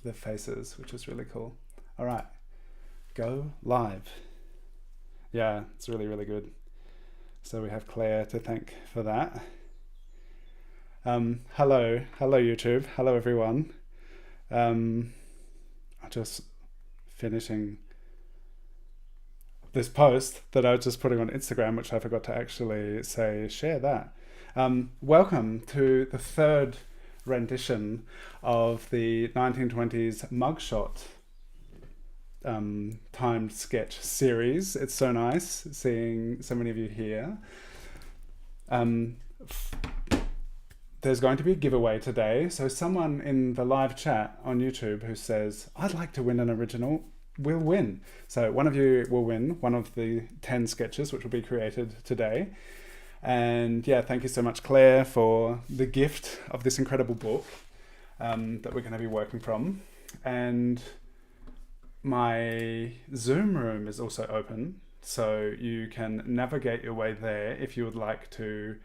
the faces, which is really cool. All right, go live. Yeah, it's really, really good. So we have Claire to thank for that. Hello YouTube. Hello everyone. I'm just finishing this post that I was just putting on Instagram, which I forgot to actually say, share that. Welcome to the third rendition of the 1920s Mugshot timed sketch series. It's so nice seeing so many of you here. There's going to be a giveaway today, so someone in the live chat on YouTube who says, I'd like to win an original, will win. So one of you will win one of the 10 sketches which will be created today. And yeah, thank you so much, Claire, for the gift of this incredible book that we're going to be working from. And my Zoom room is also open, so you can navigate your way there if you would like to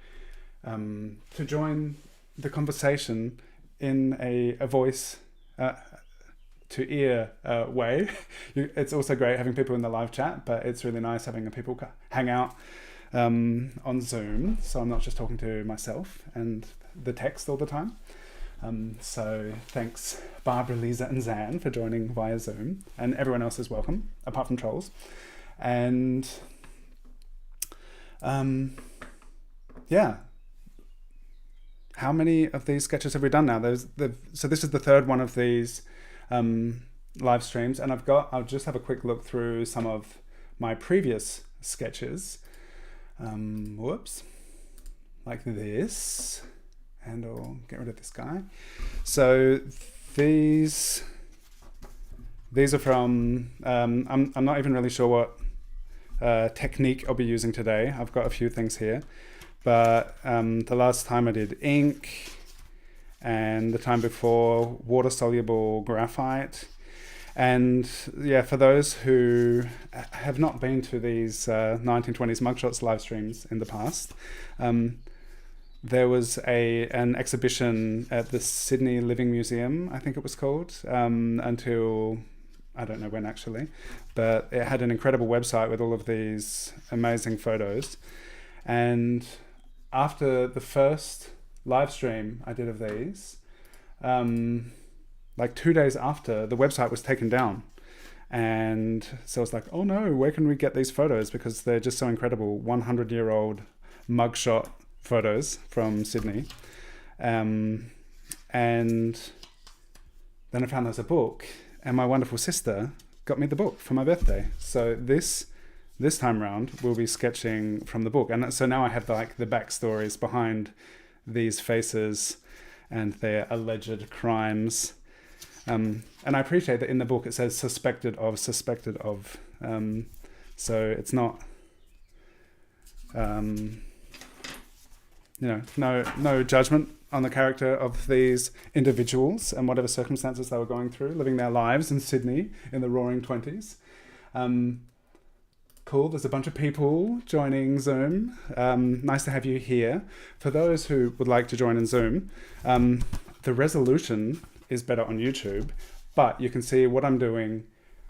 join the conversation in a voice to ear way. It's also great having people in the live chat, but it's really nice having people hang out on Zoom, so I'm not just talking to myself and the text all the time. So thanks Barbara, Lisa and Zan for joining via Zoom, and everyone else is welcome apart from trolls. And yeah, how many of these sketches have we done now? So this is the third one of these live streams, and I'll just have a quick look through some of my previous sketches. Whoops, like this, and I'll get rid of this guy. So these are from, I'm not even really sure what technique I'll be using today. I've got a few things here, but the last time I did ink, and the time before water-soluble graphite. And yeah, for those who have not been to these 1920s Mugshots live streams in the past, there was an exhibition at the Sydney Living Museum, I think it was called, until I don't know when actually, but it had an incredible website with all of these amazing photos. And after the first live stream I did of these, like 2 days after, the website was taken down. And so I was like, oh no, where can we get these photos? Because they're just so incredible. 100-year-old mugshot photos from Sydney. And then I found there's a book, and my wonderful sister got me the book for my birthday. So this time round, we'll be sketching from the book. And so now I have the backstories behind these faces and their alleged crimes. And I appreciate that in the book it says suspected of. So it's not, no judgment on the character of these individuals and whatever circumstances they were going through, living their lives in Sydney in the roaring 20s. Cool, there's a bunch of people joining Zoom. Nice to have you here. For those who would like to join in Zoom, the resolution is better on YouTube, but you can see what I'm doing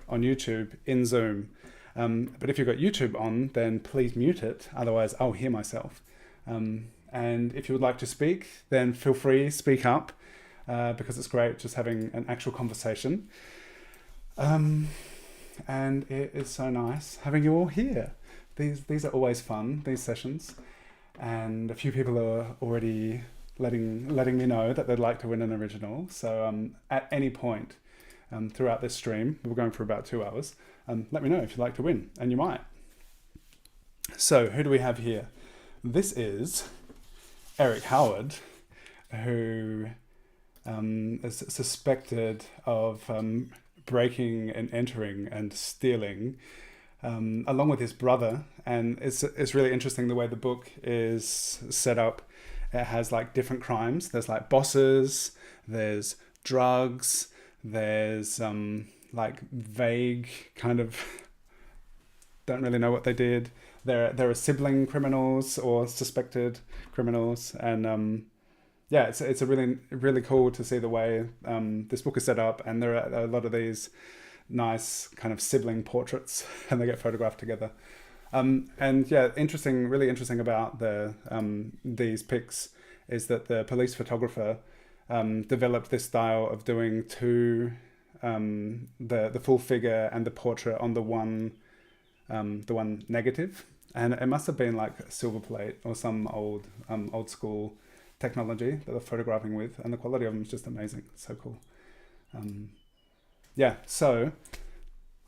on YouTube in Zoom. But if you've got YouTube on, then please mute it, otherwise I'll hear myself. And if you would like to speak, then feel free, speak up, because it's great just having an actual conversation. And it is so nice having you all here. These are always fun, these sessions. And a few people are already letting me know that they'd like to win an original. So at any point throughout this stream, we're going for about 2 hours, let me know if you'd like to win, and you might. So who do we have here? This is Eric Howard, who is suspected of breaking and entering and stealing, along with his brother. And it's really interesting the way the book is set up. It has different crimes. There's bosses, there's drugs, there's vague kind of don't really know what they did. There are sibling criminals or suspected criminals, and yeah, it's a really cool to see the way this book is set up, and there are a lot of these nice kind of sibling portraits, and they get photographed together. And yeah, really interesting about these pics is that the police photographer developed this style of doing two, the full figure and the portrait on the one negative, and it must have been like a silver plate or some old school technology that they're photographing with, and the quality of them is just amazing. It's so cool. Yeah, so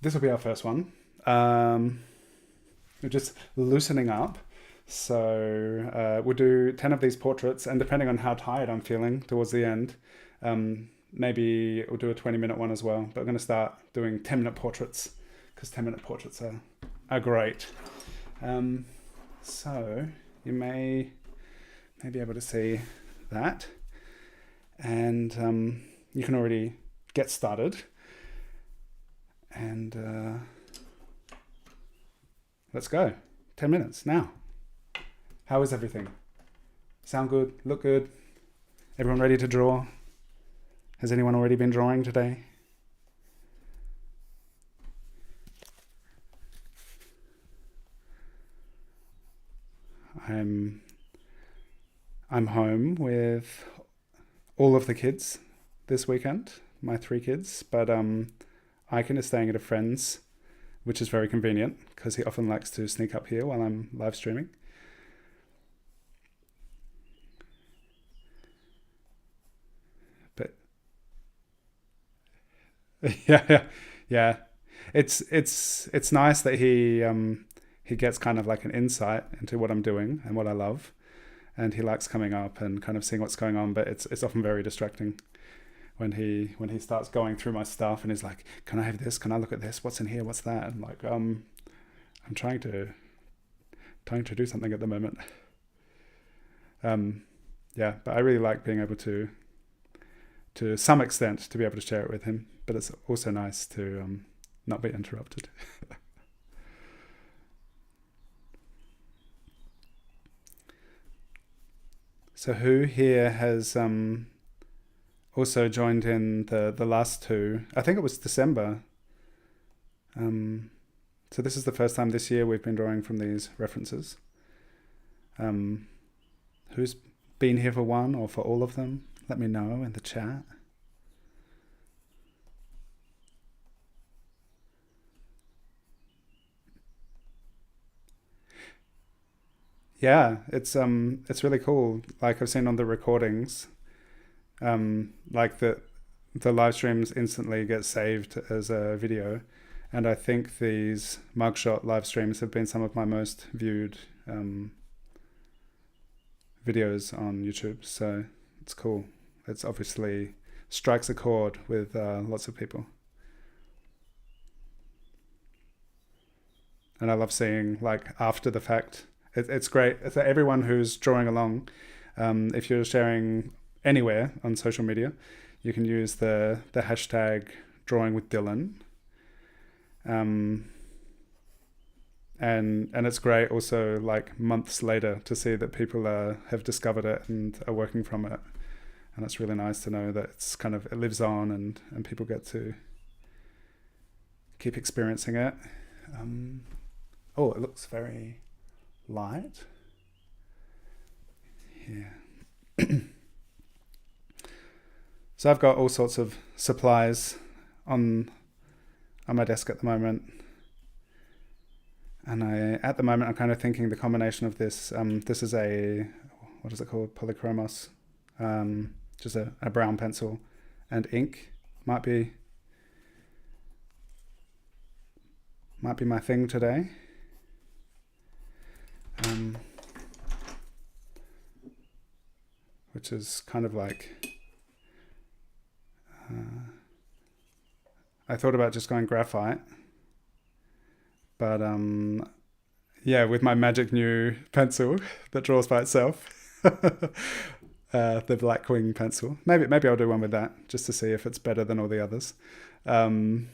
this will be our first one. We're just loosening up. So we'll do 10 of these portraits, and depending on how tired I'm feeling towards the end, maybe we'll do a 20-minute one as well. But I'm going to start doing 10-minute portraits because 10-minute portraits are great. So you may be able to see that, and you can already get started. And let's go. 10 minutes now. How is everything? Sound good? Look good? Everyone ready to draw? Has anyone already been drawing today? I'm home with all of the kids this weekend, my 3 kids, but Iken is staying at a friend's, which is very convenient because he often likes to sneak up here while I'm live streaming. But yeah. It's nice that he gets kind of like an insight into what I'm doing and what I love, and he likes coming up and kind of seeing what's going on. But it's often very distracting when he starts going through my stuff and he's like, "Can I have this? Can I look at this? What's in here? What's that?" I'm like, I'm trying to do something at the moment. Yeah, but I really like being able to some extent to be able to share it with him. But it's also nice to not be interrupted. So who here has also joined in the last 2? I think it was December. So this is the first time this year we've been drawing from these references. Who's been here for one or for all of them? Let me know in the chat. Yeah, it's really cool. Like I've seen on the recordings, like the live streams instantly get saved as a video, and I think these mugshot live streams have been some of my most viewed videos on YouTube. So it's cool. It's obviously strikes a chord with lots of people, and I love seeing like after the fact. It's great. So everyone who's drawing along, if you're sharing anywhere on social media, you can use the hashtag drawingwithdylan. And it's great also like months later to see that people have discovered it and are working from it. And it's really nice to know that it's kind of, it lives on and people get to keep experiencing it. It looks very light. Yeah. So I've got all sorts of supplies on my desk at the moment, and at the moment I'm kind of thinking the combination of this. This is a, what is it called? Polychromos, just a brown pencil and ink. Might be my thing today. Which is kind of like, I thought about just going graphite, but yeah, with my magic new pencil that draws by itself, the Blackwing pencil. Maybe I'll do one with that just to see if it's better than all the others. But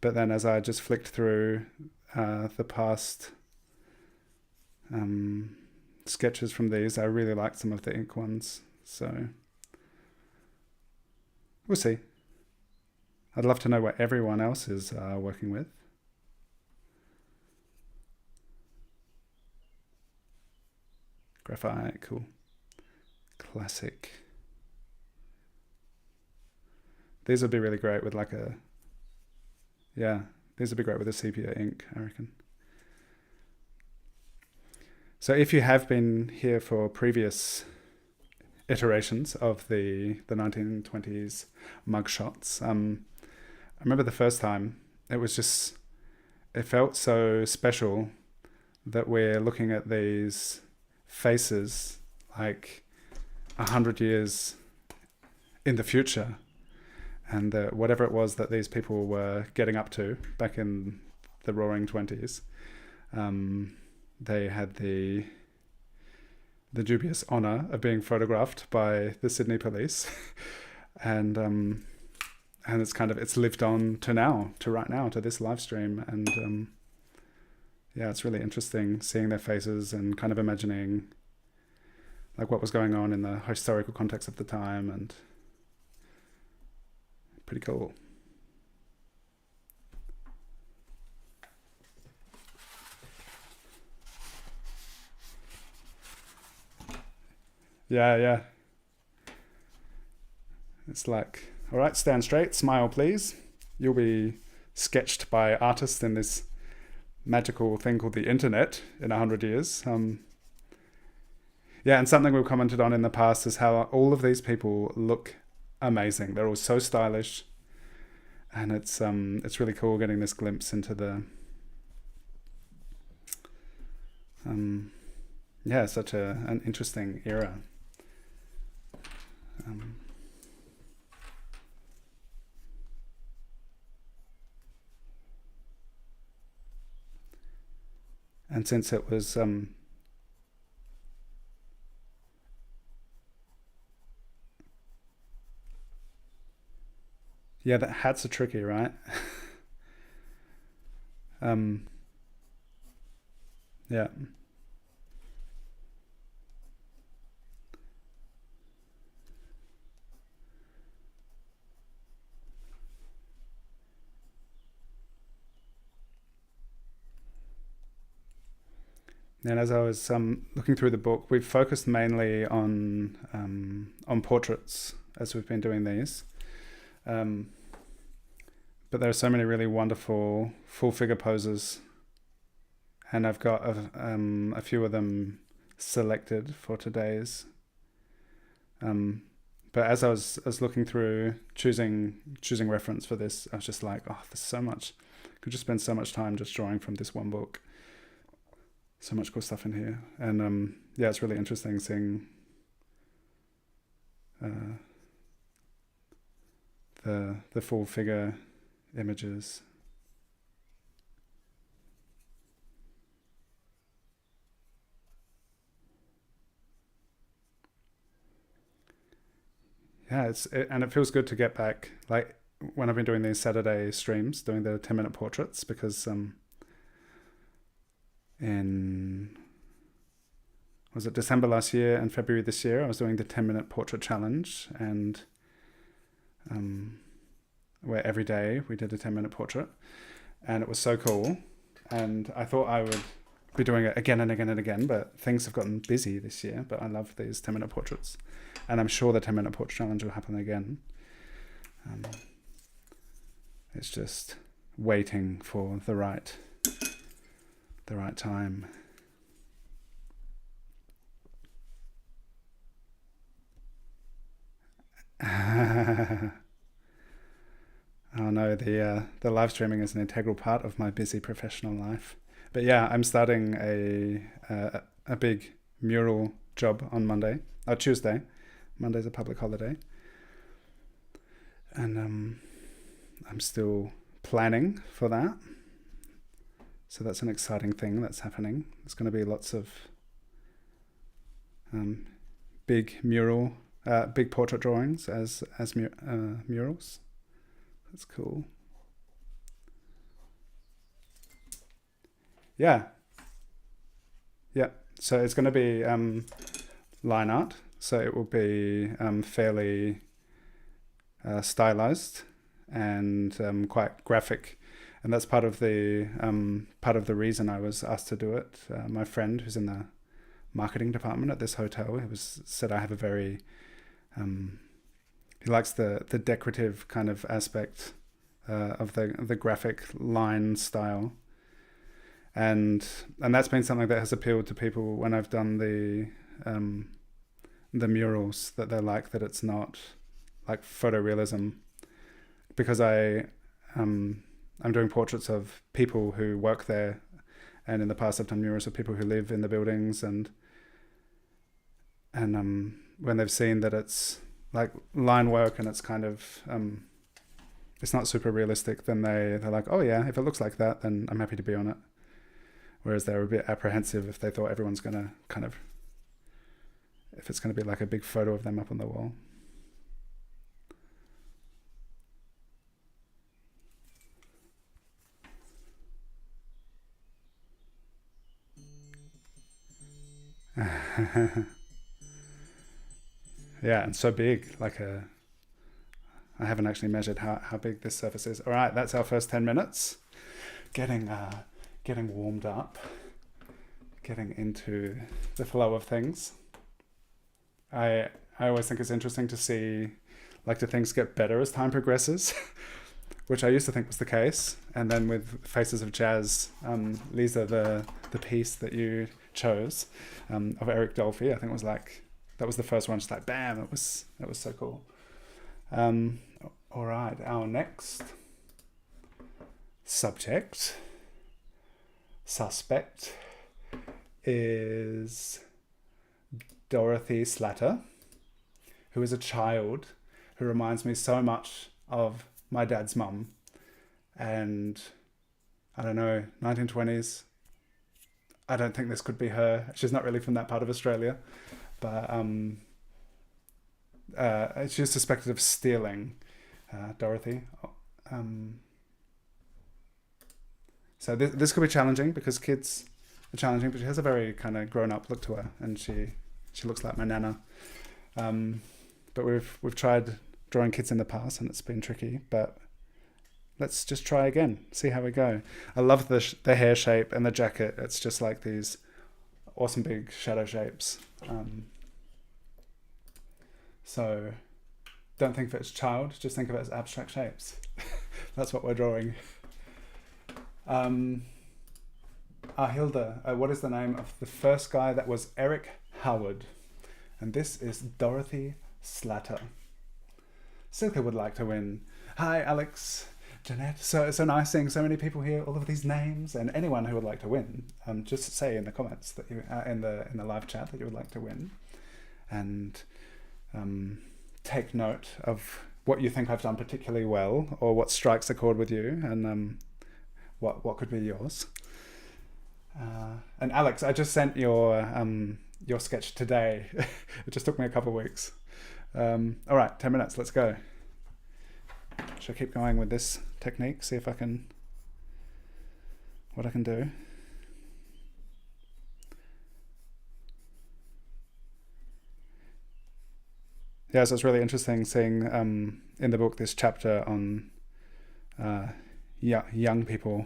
then as I just flicked through the past sketches from these. I really like some of the ink ones, so we'll see. I'd love to know what everyone else is working with. Graphite, cool. Classic. These would be really great with like a, yeah, these would be great with a sepia ink, I reckon. So if you have been here for previous iterations of the 1920s mugshots, I remember the first time, it felt so special that we're looking at these faces like 100 years in the future, and whatever it was that these people were getting up to back in the roaring 20s, they had the dubious honour of being photographed by the Sydney police, and it's lived on to right now, to this live stream, and yeah, it's really interesting seeing their faces and kind of imagining like what was going on in the historical context of the time, and pretty cool. Yeah. It's like, all right, stand straight, smile, please. You'll be sketched by artists in this magical thing called the internet in 100 years. Yeah, and something we've commented on in the past is how all of these people look amazing. They're all so stylish, and it's really cool getting this glimpse into the such an interesting era. And since it was yeah, the hats are tricky, right? Yeah. And as I was looking through the book, we've focused mainly on portraits as we've been doing these. But there are so many really wonderful full figure poses, and I've got a few of them selected for today's. But as I was looking through, choosing reference for this, I was just like, oh, there's so much. Could just spend so much time just drawing from this one book. So much cool stuff in here, and yeah, it's really interesting seeing the full figure images. Yeah, and it feels good to get back, like when I've been doing these Saturday streams, doing the 10-minute portraits, because in was it December last year and February this year, I was doing the 10-minute portrait challenge, and where every day we did a 10-minute portrait, and it was so cool, and I thought I would be doing it again and again and again, but things have gotten busy this year. But I love these 10-minute portraits, and I'm sure the 10-minute portrait challenge will happen again. It's just waiting for the right time. Oh no, the live streaming is an integral part of my busy professional life. But yeah, I'm starting a big mural job on Tuesday. Monday's a public holiday, and I'm still planning for that. So that's an exciting thing that's happening. There's going to be lots of big portrait drawings as murals. That's cool. Yeah. So it's going to be line art. So it will be fairly stylized and quite graphic, and that's part of the reason I was asked to do it. My friend, who's in the marketing department at this hotel, said I have a very he likes the decorative kind of aspect of the graphic line style, and that's been something that has appealed to people when I've done the murals, that they like that it's not like photorealism, because I'm doing portraits of people who work there, and in the past I've done murals of people who live in the buildings, and when they've seen that it's like line work and it's kind of it's not super realistic, then they're like, oh yeah, if it looks like that, then I'm happy to be on it. Whereas they're a bit apprehensive if they thought everyone's gonna if it's gonna be like a big photo of them up on the wall. Yeah, and so big, I haven't actually measured how big this surface is. All right, that's our first 10 minutes. Getting warmed up, getting into the flow of things. I always think it's interesting to see, like, do things get better as time progresses, which I used to think was the case. And then with Faces of Jazz, Lisa, the piece that you chose of Eric Dolphy, I think that was the first one. Just like bam, it was so cool. All right, our next suspect is Dorothy Slatter, who is a child who reminds me so much of my dad's mum. And I don't know, 1920s. I don't think this could be her. She's not really from that part of Australia, but she's suspected of stealing Dorothy. So this could be challenging because kids are challenging, but she has a very kind of grown-up look to her, and she looks like my nana. But we've tried drawing kids in the past, and it's been tricky. But let's just try again, see how we go. I love the hair shape and the jacket. It's just like these awesome big shadow shapes. So don't think of it as child, just think of it as abstract shapes. That's what we're drawing. Hilda, what is the name of the first guy? That was Eric Howard. And this is Dorothy Slatter. Silke would like to win. Hi, Alex, Jeanette. So nice seeing so many people here, all of these names, and anyone who would like to win. Just say in the comments that you in the live chat that you would like to win, and take note of what you think I've done particularly well, or what strikes a chord with you, and what could be yours. And Alex, I just sent your sketch today. It just took me a couple of weeks. All right, 10 minutes, let's go. Should I keep going with this technique, see if what I can do? Yeah, so it's really interesting seeing in the book this chapter on young people,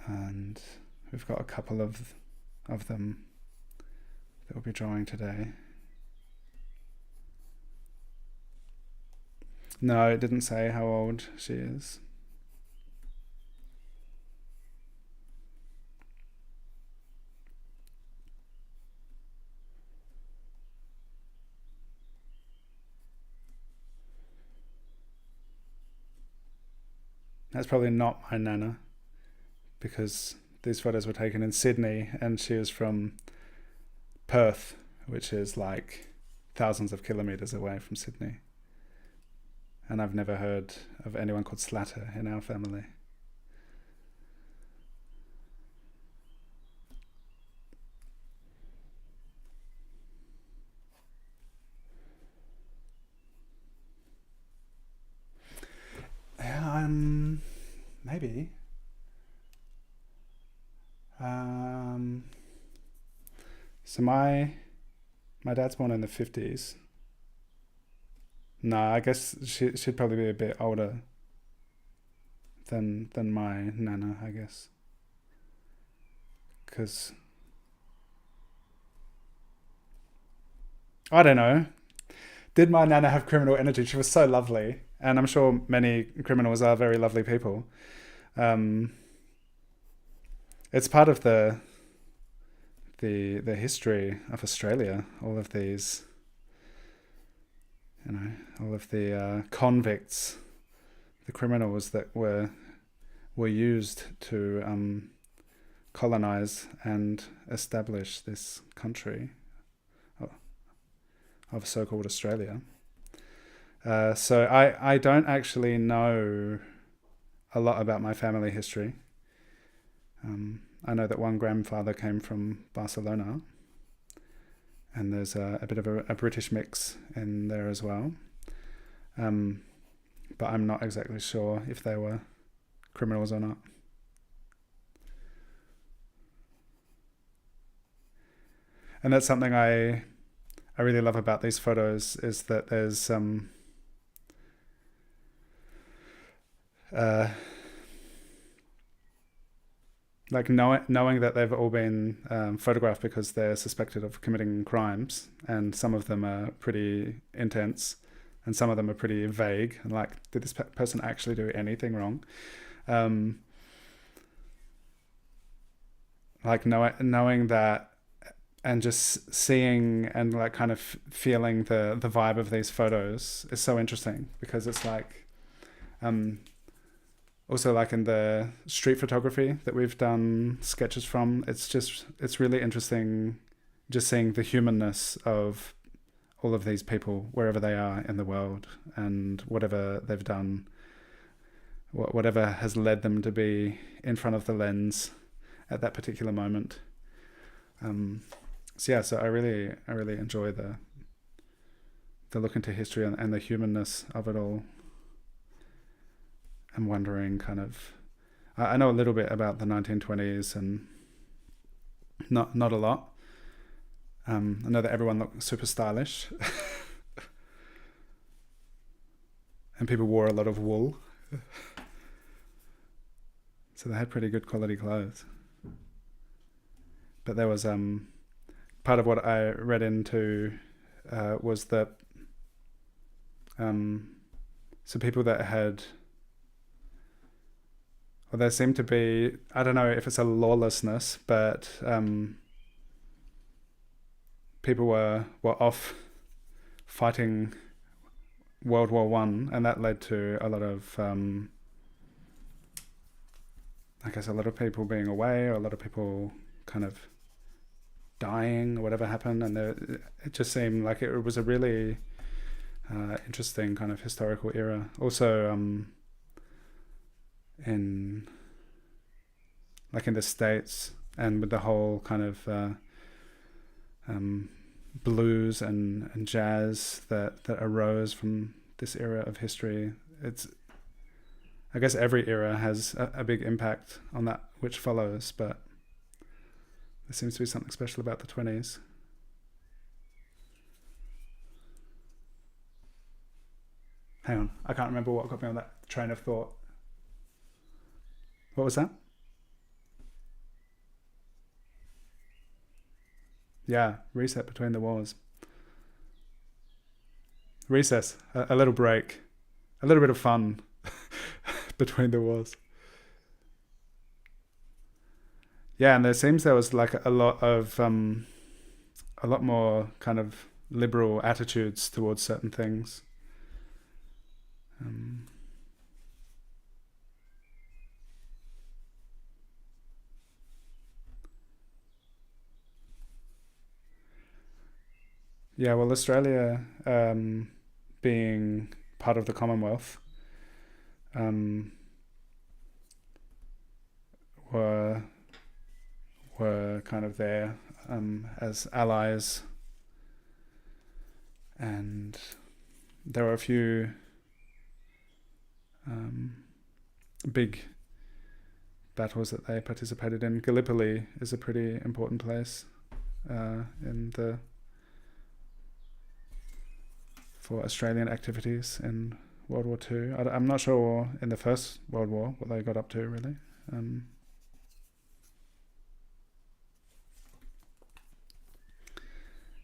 and we've got a couple of them that we'll be drawing today. No, it didn't say how old she is. That's probably not my nana, because these photos were taken in Sydney and she was from Perth, which is like thousands of kilometres away from Sydney. And I've never heard of anyone called Slatter in our family. Maybe. So my dad's born in the 50s. No, I guess she'd probably be a bit older than my nana, I guess. Because I don't know. Did my nana have criminal energy? She was so lovely, and I'm sure many criminals are very lovely people. Um, it's part of the history of Australia. All of these, all of the convicts, the criminals that were used to colonize and establish this country of so-called Australia. So I don't actually know a lot about my family history. I know that one grandfather came from Barcelona, and there's a bit of a British mix in there as well. But I'm not exactly sure if they were criminals or not. And that's something I really love about these photos, is that there's like knowing that they've all been photographed because they're suspected of committing crimes, and some of them are pretty intense, and some of them are pretty vague. And like, did this person actually do anything wrong? Like knowing that, and just seeing and like kind of feeling the vibe of these photos is so interesting, because it's like also like in the street photography that we've done sketches from, it's really interesting just seeing the humanness of all of these people wherever they are in the world, and whatever they've done, whatever has led them to be in front of the lens at that particular moment. So I really enjoy the look into history and the humanness of it all. I'm wondering kind of, I know a little bit about the 1920s, and not a lot. I know that everyone looked super stylish and people wore a lot of wool. So they had pretty good quality clothes. But there was part of what I read into was that so people that had, well, there seemed to be, I don't know if it's a lawlessness, but people were off fighting World War One, and that led to a lot of I guess a lot of people being away, or a lot of people kind of dying, or whatever happened, and it just seemed like it was a really interesting kind of historical era. Also, in the States, and with the whole kind of blues and jazz that arose from this era of history. I guess every era has a big impact on that which follows, but there seems to be something special about the 20s. Hang on, I can't remember what got me on that train of thought. What was that? Yeah, reset between the wars. Recess, a little break, a little bit of fun between the wars. Yeah, and there was like a lot more kind of liberal attitudes towards certain things. Yeah, well, Australia being part of the Commonwealth were kind of there as allies, and there were a few big battles that they participated in. Gallipoli is a pretty important place. in the for Australian activities in World War II. I'm not sure in the First World War what they got up to really. And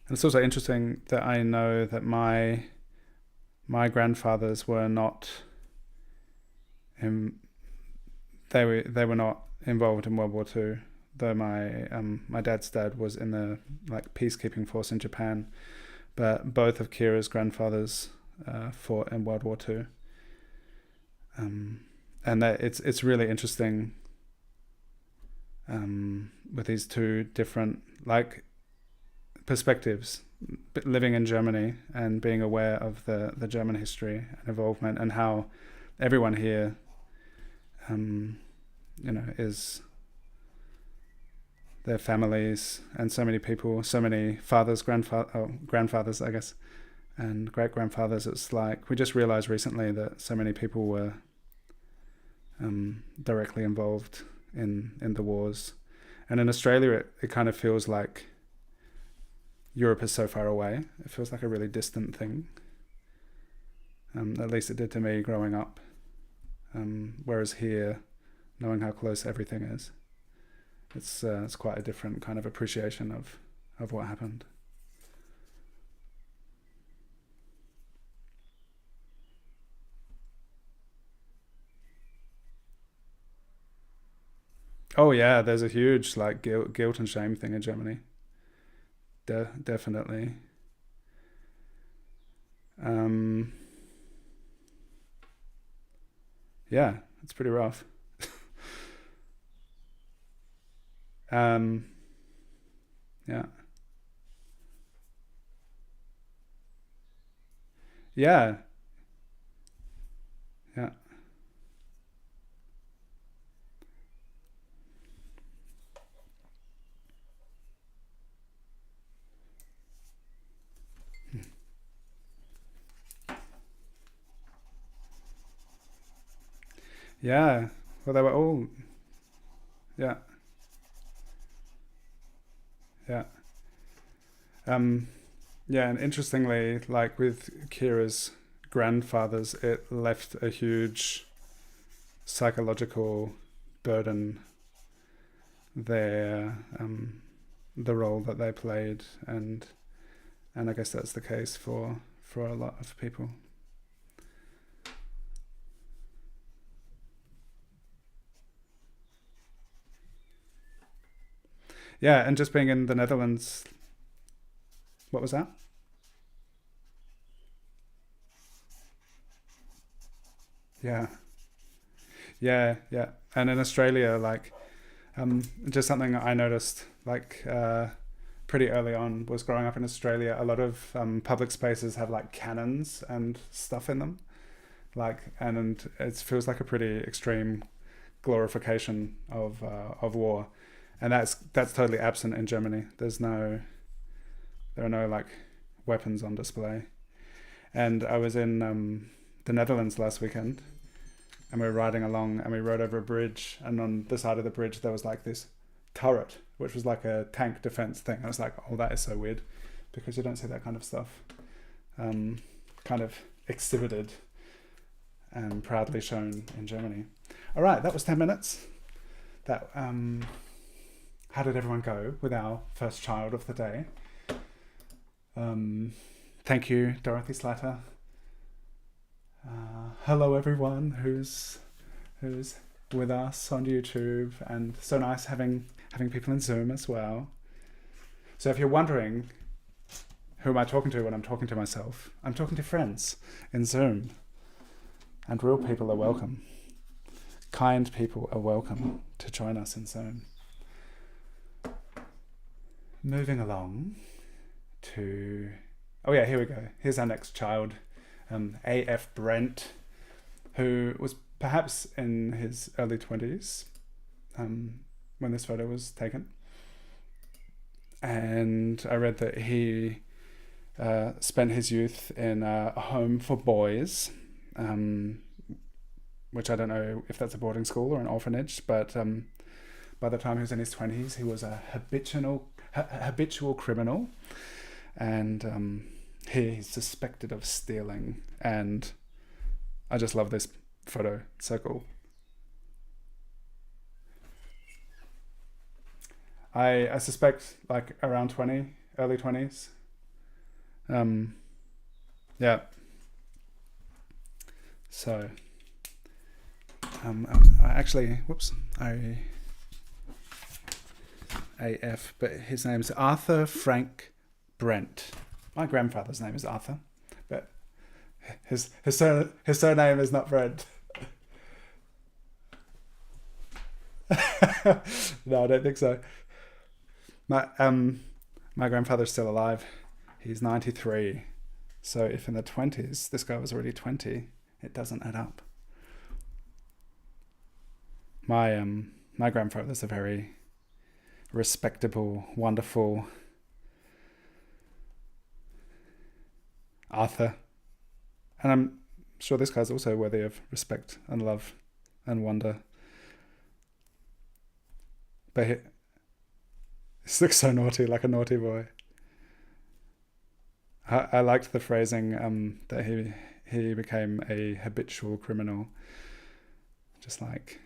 it's also interesting that I know that my grandfathers were not they were not involved in World War II, though my dad's dad was in the like peacekeeping force in Japan, but both of Kira's grandfathers fought in World War II, and that it's really interesting with these two different like perspectives, living in Germany and being aware of the German history and involvement, and how everyone here is their families, and so many people, so many fathers, grandfathers, I guess, and great grandfathers. It's like we just realized recently that so many people were directly involved in the wars, and in Australia it kind of feels like Europe is so far away. It feels like a really distant thing. At least it did to me growing up. Whereas here, knowing how close everything is, it's quite a different kind of appreciation of what happened. Oh yeah, there's a huge like guilt and shame thing in Germany. Definitely. Um, yeah, it's pretty rough. Um, yeah, yeah, yeah, yeah. Well, they were all, yeah, yeah. Um, yeah, and interestingly, like with Kira's grandfathers, it left a huge psychological burden there, the role that they played, and I guess that's the case for a lot of people. Yeah, and just being in the Netherlands, what was that? Yeah, yeah. And in Australia, like, just something I noticed, like, pretty early on was growing up in Australia. A lot of public spaces have like cannons and stuff in them, like, and it feels like a pretty extreme glorification of war, and that's totally absent in Germany. There are no like weapons on display. And I was in the Netherlands last weekend, and we were riding along, and we rode over a bridge, and on the side of the bridge there was like this turret, which was like a tank defense thing. I was like, oh, that is so weird, because you don't see that kind of stuff kind of exhibited and proudly shown in Germany. All right, that was 10 minutes. That how did everyone go with our first child of the day? Thank you, Dorothy Slatter. Hello, everyone who's with us on YouTube, and so nice having people in Zoom as well. So if you're wondering who am I talking to when I'm talking to myself, I'm talking to friends in Zoom, and real people are welcome. Kind people are welcome to join us in Zoom. Moving along to... Oh yeah, here we go. Here's our next child, A.F. Brent, who was perhaps in his early 20s when this photo was taken. And I read that he spent his youth in a home for boys, which I don't know if that's a boarding school or an orphanage, but by the time he was in his 20s, he was a habitual criminal, and he's suspected of stealing. And I just love this photo. It's so cool. I suspect like around 20, early 20s. Yeah. So, I actually, whoops, AF, but his name's Arthur Frank Brent. My grandfather's name is Arthur, but his surname is not Brent. No, I don't think so. My grandfather's still alive. He's 93. So if in the 20s this guy was already 20, it doesn't add up. My grandfather's a very respectable, wonderful Arthur. And I'm sure this guy's also worthy of respect and love and wonder. But he looks so naughty, like a naughty boy. I liked the phrasing that he became a habitual criminal. Just like,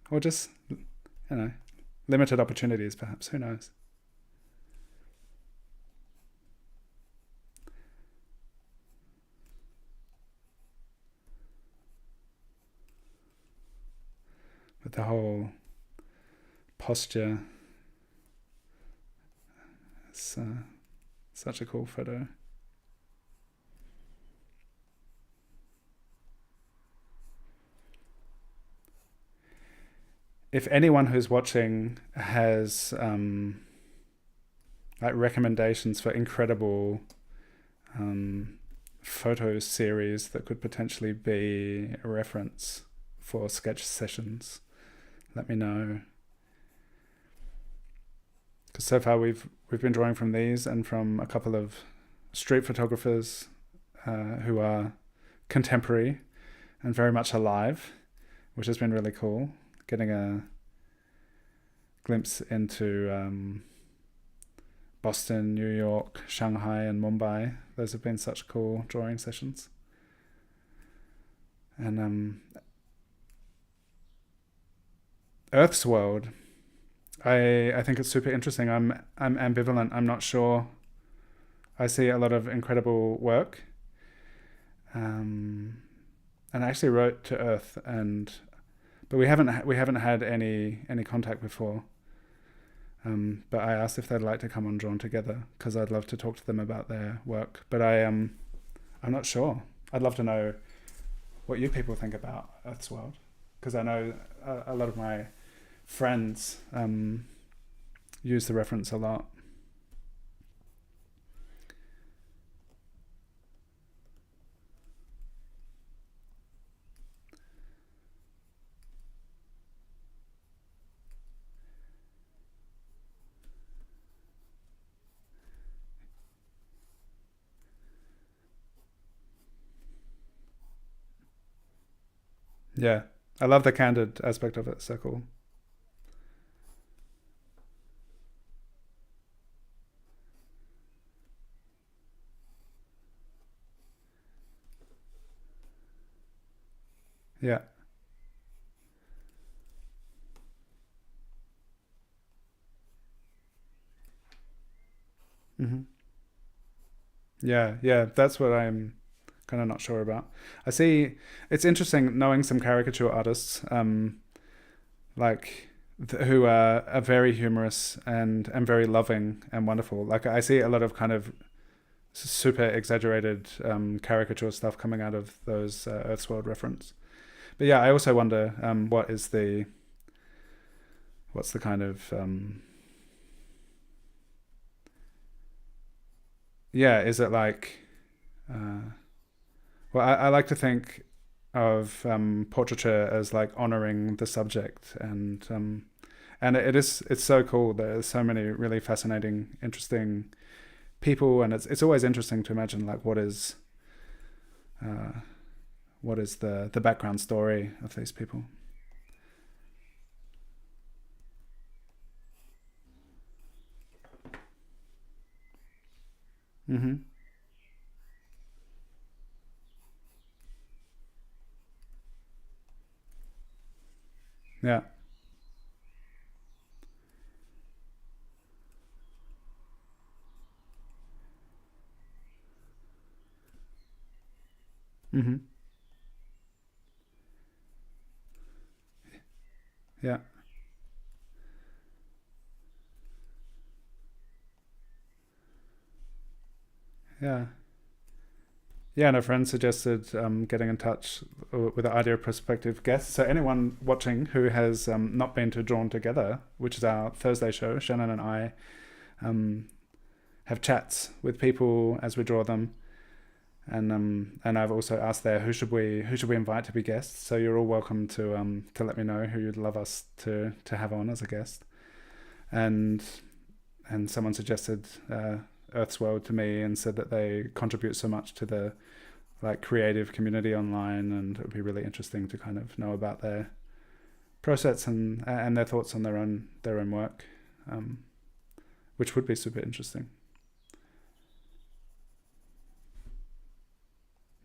or just, limited opportunities perhaps, who knows. But the whole posture, it's such a cool photo. If anyone who's watching has like recommendations for incredible photo series that could potentially be a reference for sketch sessions, let me know. Because so far we've been drawing from these and from a couple of street photographers who are contemporary and very much alive, which has been really cool. Getting a glimpse into Boston, New York, Shanghai, and Mumbai. Those have been such cool drawing sessions. And Earth's World, I think it's super interesting. I'm ambivalent. I'm not sure. I see a lot of incredible work. And I actually wrote to Earth, but we haven't had any contact before. But I asked if they'd like to come on Drawn Together because I'd love to talk to them about their work. But I'm not sure. I'd love to know what you people think about Earth's World, because I know a lot of my friends use the reference a lot. Yeah, I love the candid aspect of it. So cool. Yeah. Hmm. Yeah, that's what I'm kind of not sure about. I see, it's interesting knowing some caricature artists, like who are very humorous and very loving and wonderful. Like I see a lot of kind of super exaggerated caricature stuff coming out of those Earth's World reference. But yeah, I also wonder what's the kind of yeah, is it like well, I like to think of portraiture as like honoring the subject, and it's so cool. There's so many really fascinating, interesting people, and it's always interesting to imagine like uh, what is the background story of these people. Mm-hmm. Yeah. Mm-hmm. Yeah. Yeah. Yeah, and a friend suggested getting in touch with the idea of prospective guests. So anyone watching who has not been to Drawn Together, which is our Thursday show, Shannon and I um, have chats with people as we draw them, and I've also asked there who should we invite to be guests. So you're all welcome to let me know who you'd love us to have on as a guest. And someone suggested Earth's World to me and said that they contribute so much to the like creative community online, and it would be really interesting to kind of know about their process and their thoughts on their own work, um, which would be super interesting.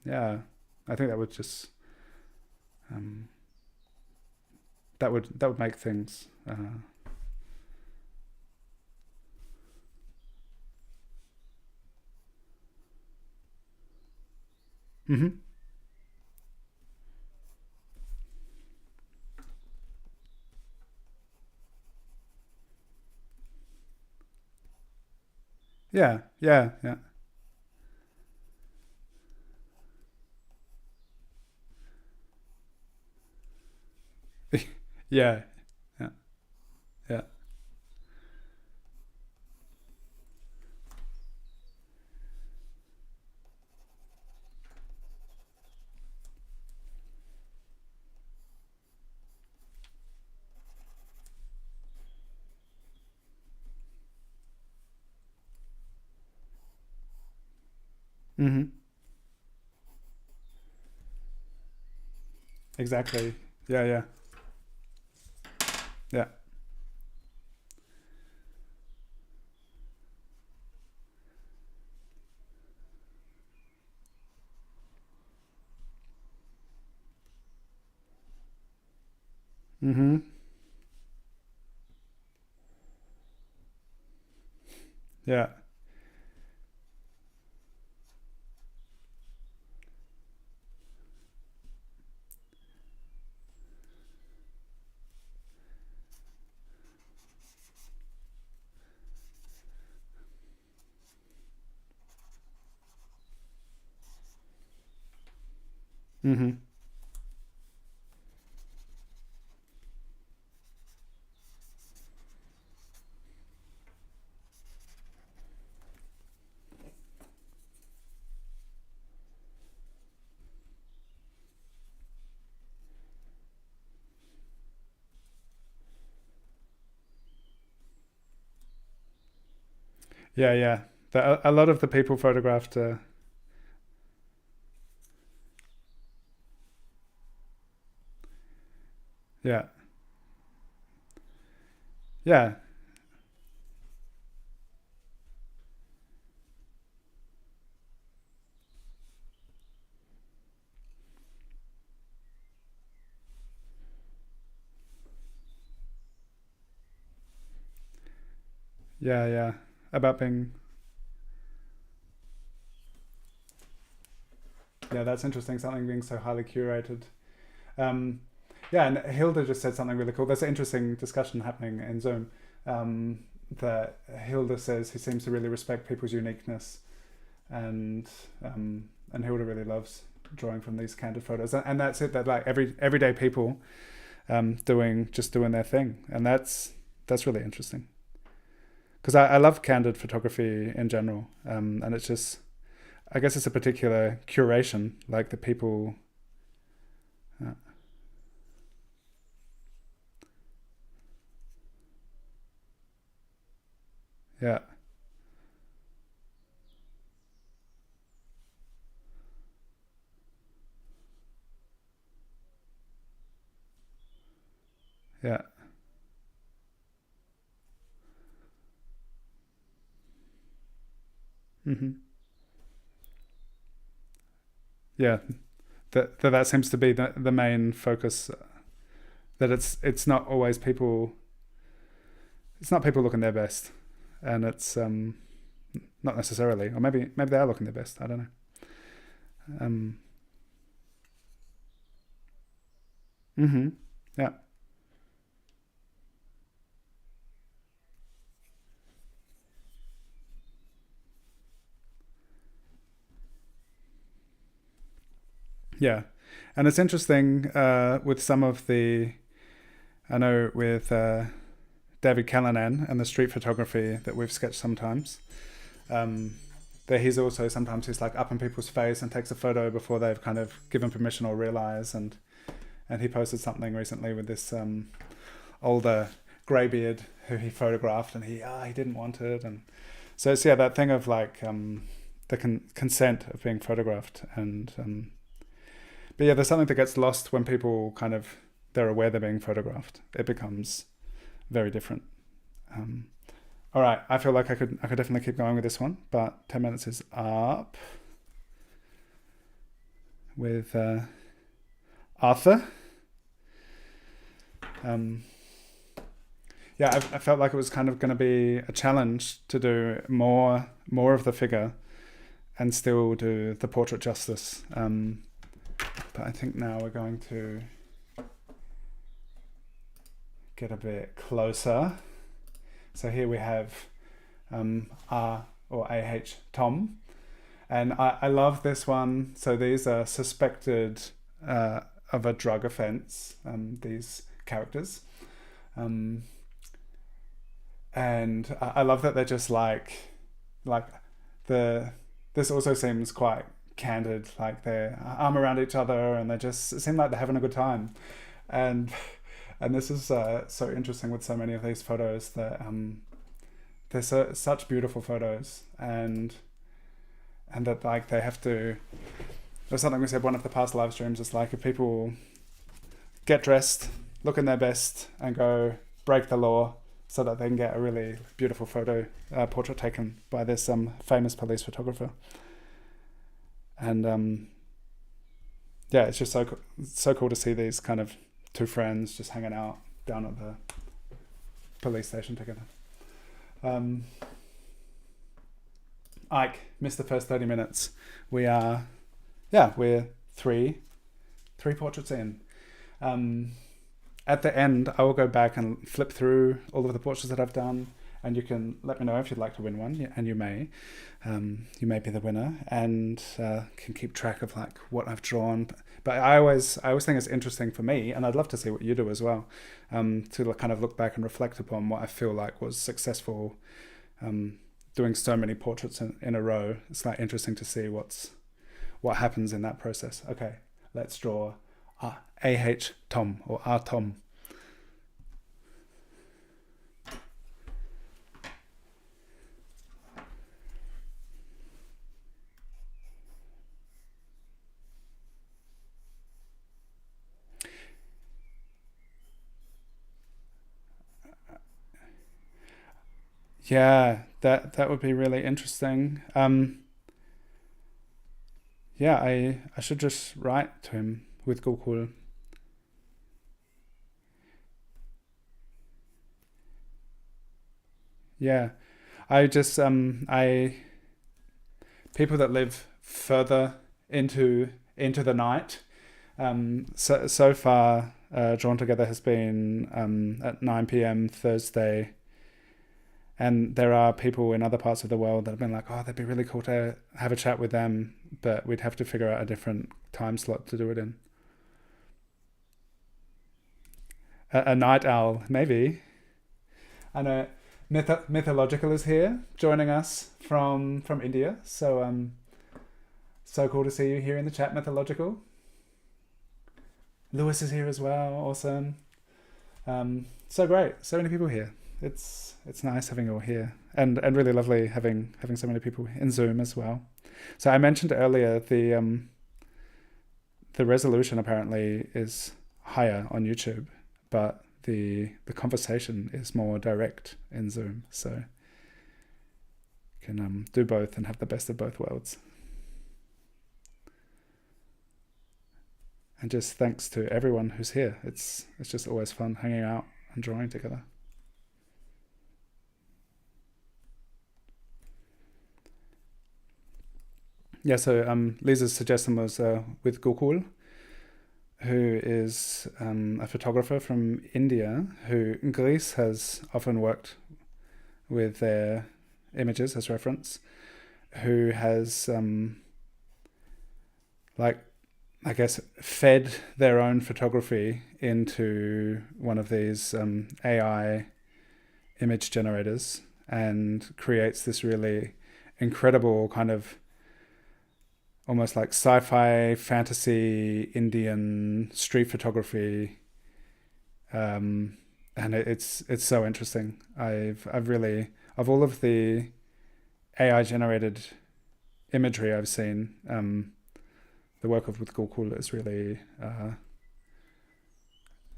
Yeah, I think that would just um, that would make things. Mm-hmm. Yeah, yeah, yeah, yeah, yeah, yeah. Mm-hmm. Exactly. Yeah, yeah, yeah. Mm-hmm. Yeah. Mm-hmm. Yeah, yeah. A lot of the people photographed. Yeah, yeah, yeah, yeah. About being. Yeah, that's interesting. Something being so highly curated. Um, yeah, and Hilda just said something really cool. There's an interesting discussion happening in Zoom. Um, that Hilda says he seems to really respect people's uniqueness, and Hilda really loves drawing from these candid photos, and that's it. That like everyday people doing their thing, and that's really interesting because I love candid photography in general, and it's just I guess it's a particular curation, like the people. Uh, yeah, yeah, mm-hmm. yeah, that seems to be the main focus. That it's not always people. It's not people looking their best, and it's not necessarily, or maybe they are looking their best. I don't know. Yeah. Yeah, and it's interesting with some of the, I know with David Callanan and the street photography that we've sketched sometimes. That he's also sometimes he's like up in people's face and takes a photo before they've kind of given permission or realize. And he posted something recently with this older greybeard who he photographed, and he didn't want it, and so it's that thing of like the consent of being photographed, and but yeah, there's something that gets lost when people kind of they're aware they're being photographed. It becomes very different. All right, I feel like I could definitely keep going with this one, but 10 minutes is up. With Arthur. Yeah, I felt like it was kind of going to be a challenge to do more of the figure and still do the portrait justice. But I think now we're going to get a bit closer. So here we have R or AH Tom. And I love this one. So these are suspected of a drug offence, these characters. And I love that they're just like this also seems quite candid, like they're arm around each other and they just seem like they're having a good time. And this is so interesting with so many of these photos that they're such beautiful photos, and that like they have to. There's something we said one of the past live streams. It's like if people get dressed, look in their best, and go break the law so that they can get a really beautiful photo portrait taken by this famous police photographer. And yeah, it's just so cool to see these kind of two friends just hanging out down at the police station together. Ike missed the first 30 minutes. We're three portraits in. At the end, I will go back and flip through all of the portraits that I've done, and you can let me know if you'd like to win one, and you may be the winner, and can keep track of like what I've drawn. But I always think it's interesting for me, and I'd love to see what you do as well, to kind of look back and reflect upon what I feel like was successful. Doing so many portraits in a row, it's like interesting to see what happens in that process. Okay, let's draw AH Tom or R Tom. Yeah, that would be really interesting. Yeah, I should just write to him with Google. Yeah, I just people that live further into the night. So far, Drawn Together has been at 9 p.m. Thursday. And there are people in other parts of the world that have been like, oh, that'd be really cool to have a chat with them, but we'd have to figure out a different time slot to do it in. A night owl, maybe. I know Mythological is here, joining us from India. So so cool to see you here in the chat, Mythological. Lewis is here as well, awesome. So great, so many people here. It's nice having you all here, and really lovely having so many people in Zoom as well. So I mentioned earlier the resolution apparently is higher on YouTube, but the conversation is more direct in Zoom. So you can do both and have the best of both worlds. And just thanks to everyone who's here. It's just always fun hanging out and drawing together. Yeah, so Lisa's suggestion was with Gokul, who is a photographer from India, who Greece has often worked with their images as reference, who has I guess fed their own photography into one of these AI image generators and creates this really incredible kind of almost like sci-fi, fantasy, Indian street photography, and it's so interesting. I've really, of all of the AI generated imagery I've seen, the work of with Gokul is really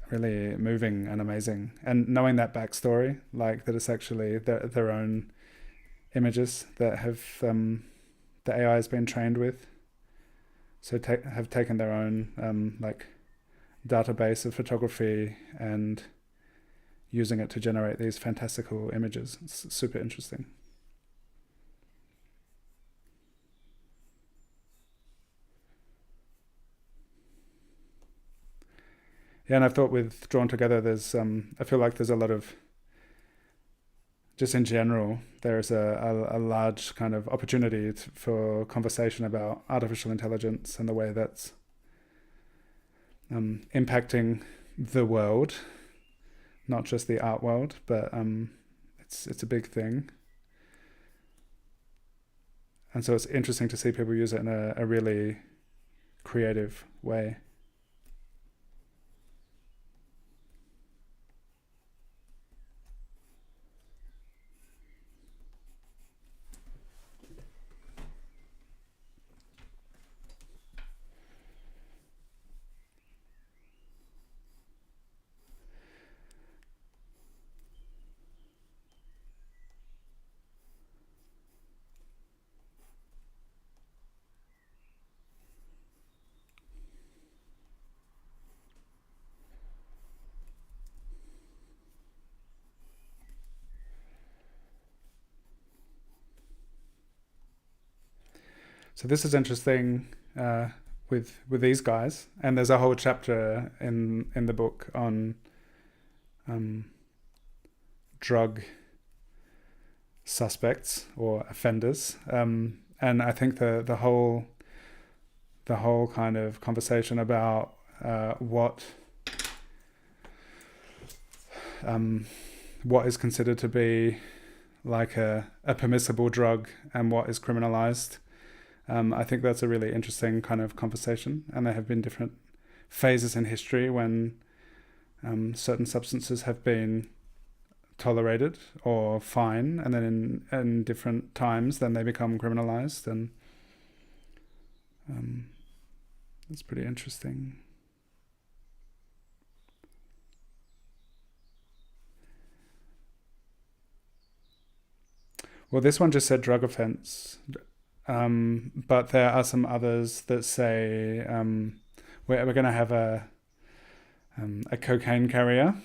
really moving and amazing. And knowing that backstory, like that it's actually their own images that have the AI has been trained with. So have taken their own like database of photography and using it to generate these fantastical images. It's super interesting. Yeah, and I've thought with Drawn Together, there's I feel like there's a lot of, just in general, there's a large kind of opportunity for conversation about artificial intelligence and the way that's impacting the world, not just the art world, but it's a big thing. And so it's interesting to see people use it in a really creative way. So this is interesting with these guys, and there's a whole chapter in the book on drug suspects or offenders, and I think the whole kind of conversation about what is considered to be like a permissible drug and what is criminalized. I think that's a really interesting kind of conversation, and there have been different phases in history when certain substances have been tolerated or fine, and then in different times then they become criminalized, and it's pretty interesting. Well, this one just said drug offence. But there are some others that say we're going to have a cocaine carrier,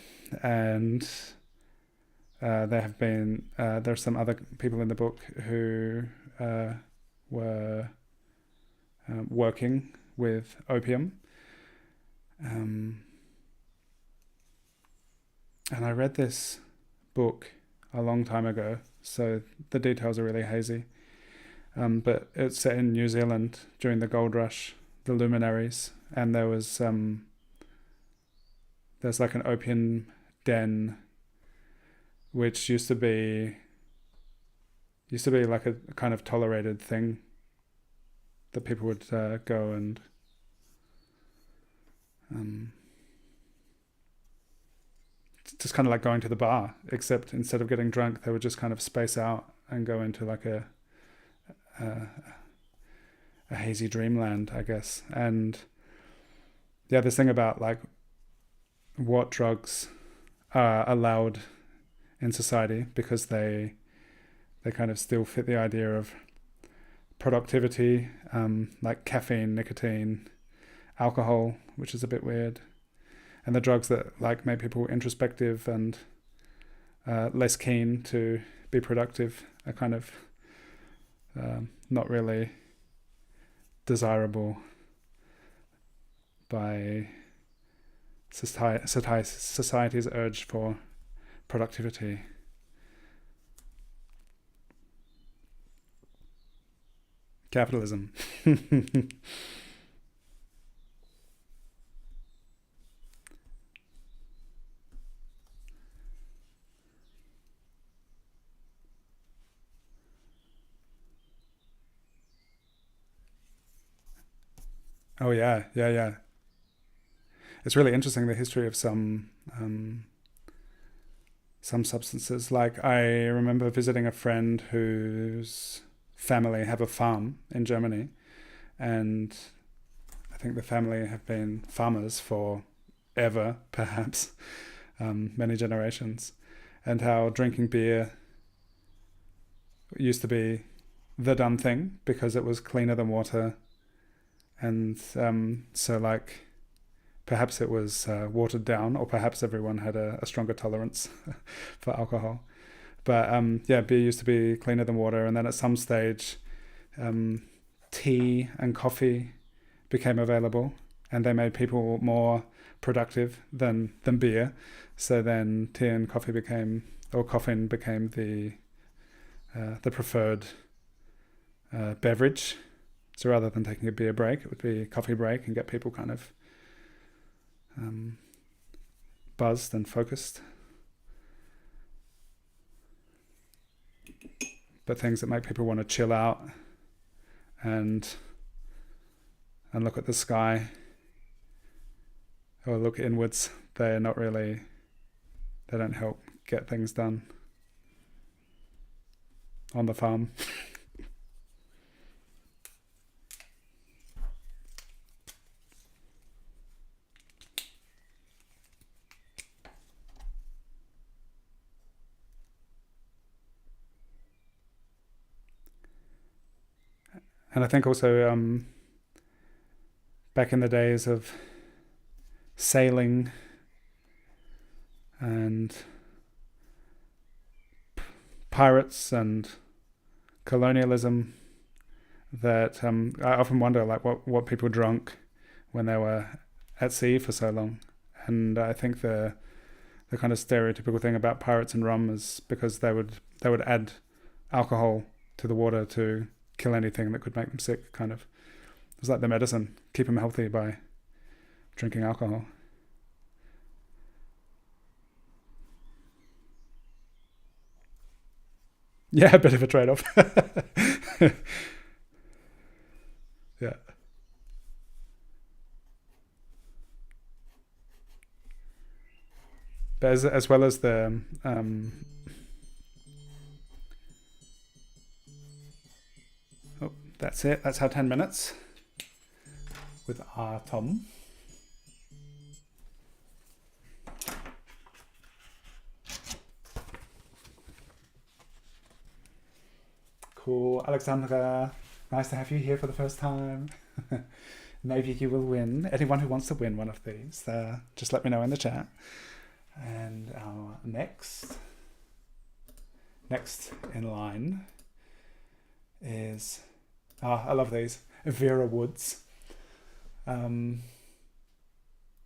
and there have been there's some other people in the book who were working with opium, and I read this book a long time ago, so the details are really hazy. But it's set in New Zealand during the gold rush, the luminaries, and there was there's like an opium den, which used to be like a kind of tolerated thing that people would go and just kind of like going to the bar, except instead of getting drunk, they would just kind of space out and go into like a hazy dreamland, I guess. And yeah, this thing about like what drugs are allowed in society because they kind of still fit the idea of productivity, like caffeine, nicotine, alcohol, which is a bit weird, and the drugs that like make people introspective and less keen to be productive are kind of not really desirable by society's urge for productivity. Capitalism. Oh yeah. It's really interesting, the history of some substances. Like, I remember visiting a friend whose family have a farm in Germany, and I think the family have been farmers for ever, perhaps, many generations, and how drinking beer used to be the done thing because it was cleaner than water. And so like perhaps it was watered down, or perhaps everyone had a stronger tolerance for alcohol. But beer used to be cleaner than water, and then at some stage tea and coffee became available, and they made people more productive than beer. So then tea and coffee became, or caffeine became the preferred beverage. So rather than taking a beer break, it would be a coffee break and get people kind of buzzed and focused. But things that make people want to chill out and look at the sky or look inwards, they don't help get things done on the farm. And I think also back in the days of sailing and pirates and colonialism, that I often wonder like what people drank when they were at sea for so long. And I think the kind of stereotypical thing about pirates and rum is because they would add alcohol to the water to kill anything that could make them sick, kind of. It's like the medicine, keep them healthy by drinking alcohol. Yeah, a bit of a trade-off. Yeah. But as well as the that's it. That's our 10 minutes with our Tom. Cool. Alexandra, nice to have you here for the first time. Maybe you will win. Anyone who wants to win one of these, just let me know in the chat. And our next in line is... I love these. Vera Woods.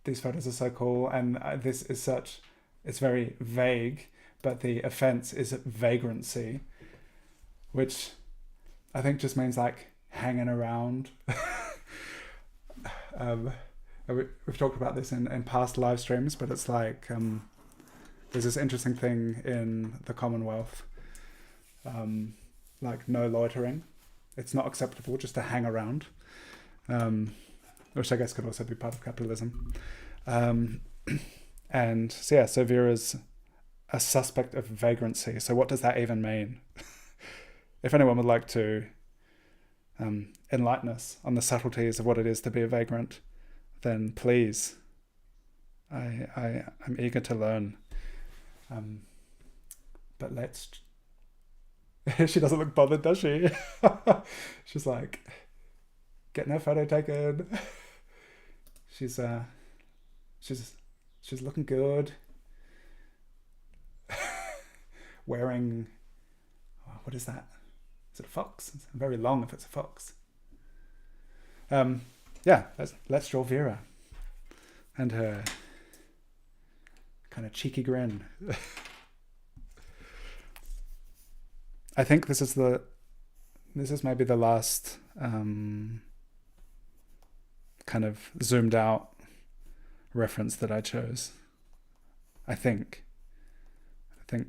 These photos are so cool, and this is it's very vague, but the offence is vagrancy, which I think just means like hanging around. We've talked about this in past live streams, but it's like there's this interesting thing in the Commonwealth, like no loitering. It's not acceptable just to hang around, which I guess could also be part of capitalism. And so Vera's a suspect of vagrancy. So what does that even mean? If anyone would like to enlighten us on the subtleties of what it is to be a vagrant, then please, I'm eager to learn. But let's... She doesn't look bothered, does she? She's like, getting her photo taken. She's she's she's looking good. Wearing, what is that? Is it a fox? It's very long if it's a fox. Yeah, let's draw Vera and her kind of cheeky grin. I think this is maybe the last kind of zoomed out reference that I chose. I think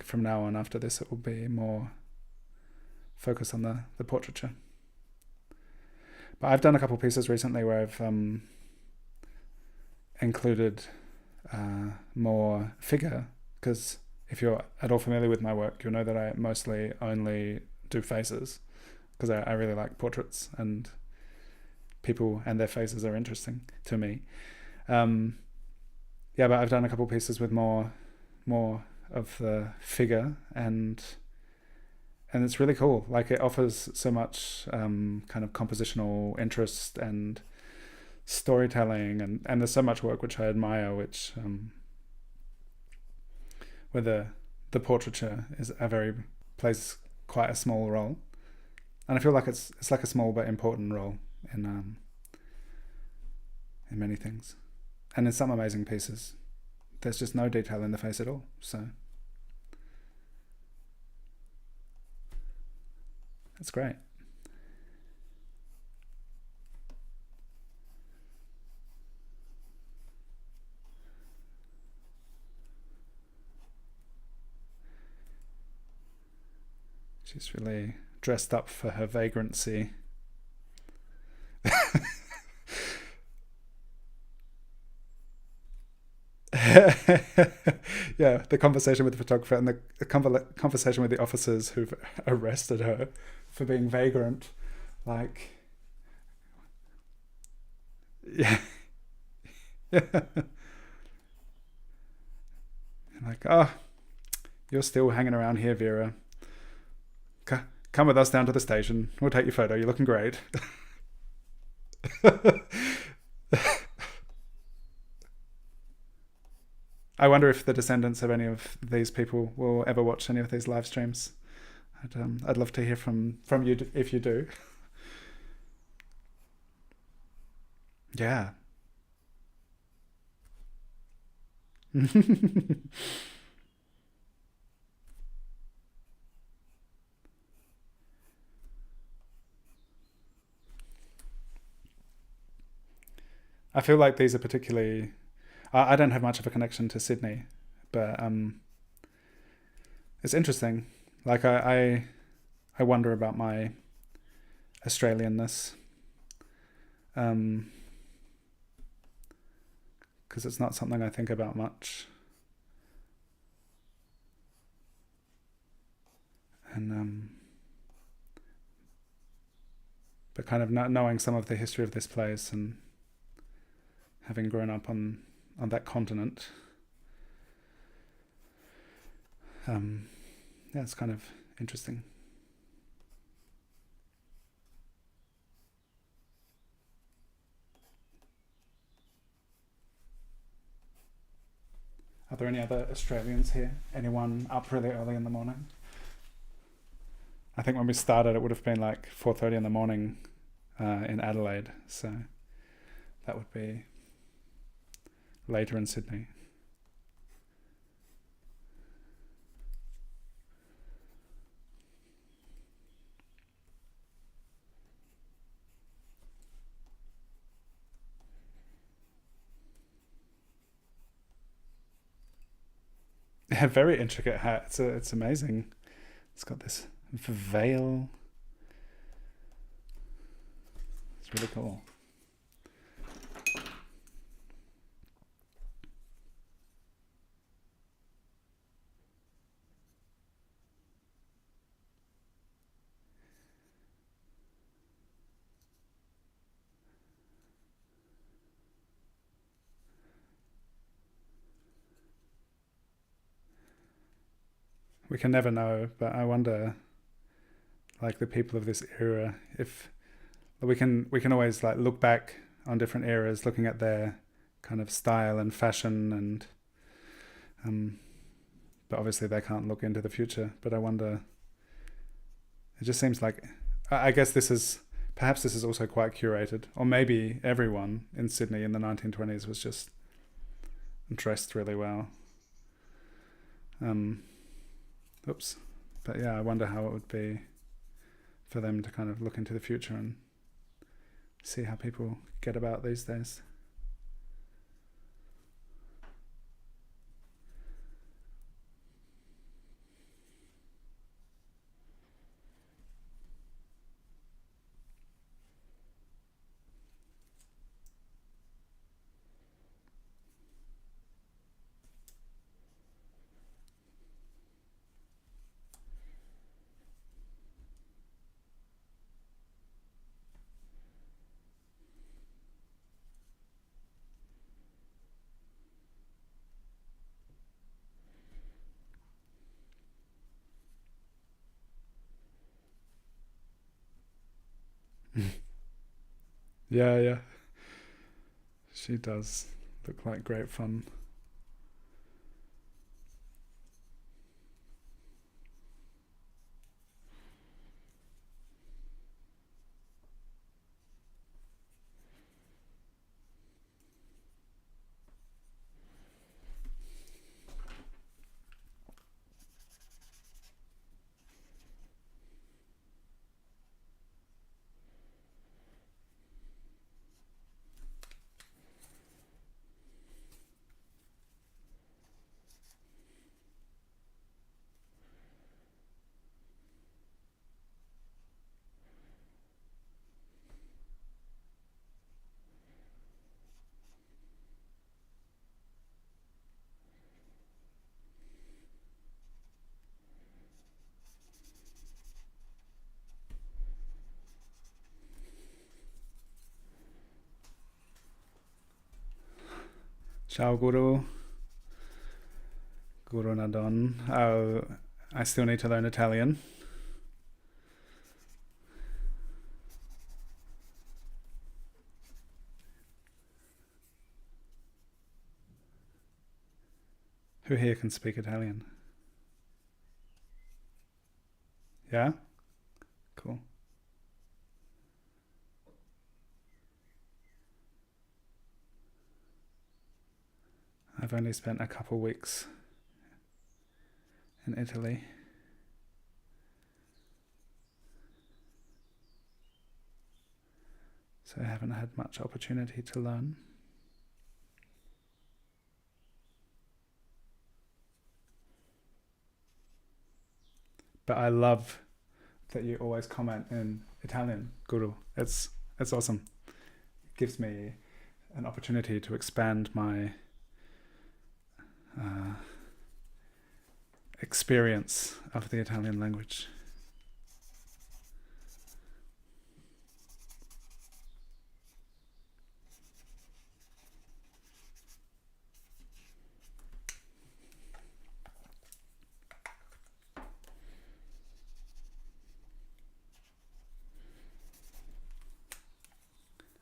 from now on, after this, it will be more focus on the portraiture. But I've done a couple pieces recently where I've included more figure, because if you're at all familiar with my work, you'll know that I mostly only do faces, because I really like portraits, and people and their faces are interesting to me. But I've done a couple pieces with more of the figure, and it's really cool. Like, it offers so much kind of compositional interest and storytelling, and there's so much work which I admire, which where the portraiture plays quite a small role, and I feel like it's like a small but important role in many things, and in some amazing pieces there's just no detail in the face at all. So that's great. She's really dressed up for her vagrancy. Yeah, the conversation with the photographer and the conversation with the officers who've arrested her for being vagrant. Like, yeah. Like, oh, you're still hanging around here, Vera. Come with us down to the station. We'll take your photo. You're looking great. I wonder if the descendants of any of these people will ever watch any of these live streams. I'd love to hear from you if you do. Yeah. I feel like these are particularly... I don't have much of a connection to Sydney, but it's interesting. Like, I wonder about my Australianness, because it's not something I think about much. And but kind of knowing some of the history of this place and having grown up on that continent, yeah, it's kind of interesting. Are there any other Australians here? Anyone up really early in the morning? I think when we started, it would have been like 4:30 in the morning in Adelaide, so that would be later in Sydney. Yeah, very intricate hat. It's amazing. It's got this veil. It's really cool. We can never know, but I wonder, like, the people of this era, if we can always like look back on different eras, looking at their kind of style and fashion, and but obviously they can't look into the future. But I wonder, it just seems like, I guess this is also quite curated, or maybe everyone in Sydney in the 1920s was just dressed really well. Oops. But yeah, I wonder how it would be for them to kind of look into the future and see how people get about these days. Yeah. She does look like great fun. Ciao, Guru. Guru Nadon. Oh, I still need to learn Italian. Who here can speak Italian? Yeah? Cool. I've only spent a couple weeks in Italy. So I haven't had much opportunity to learn. But I love that you always comment in Italian, Guru. It's awesome. It gives me an opportunity to expand my experience of the Italian language.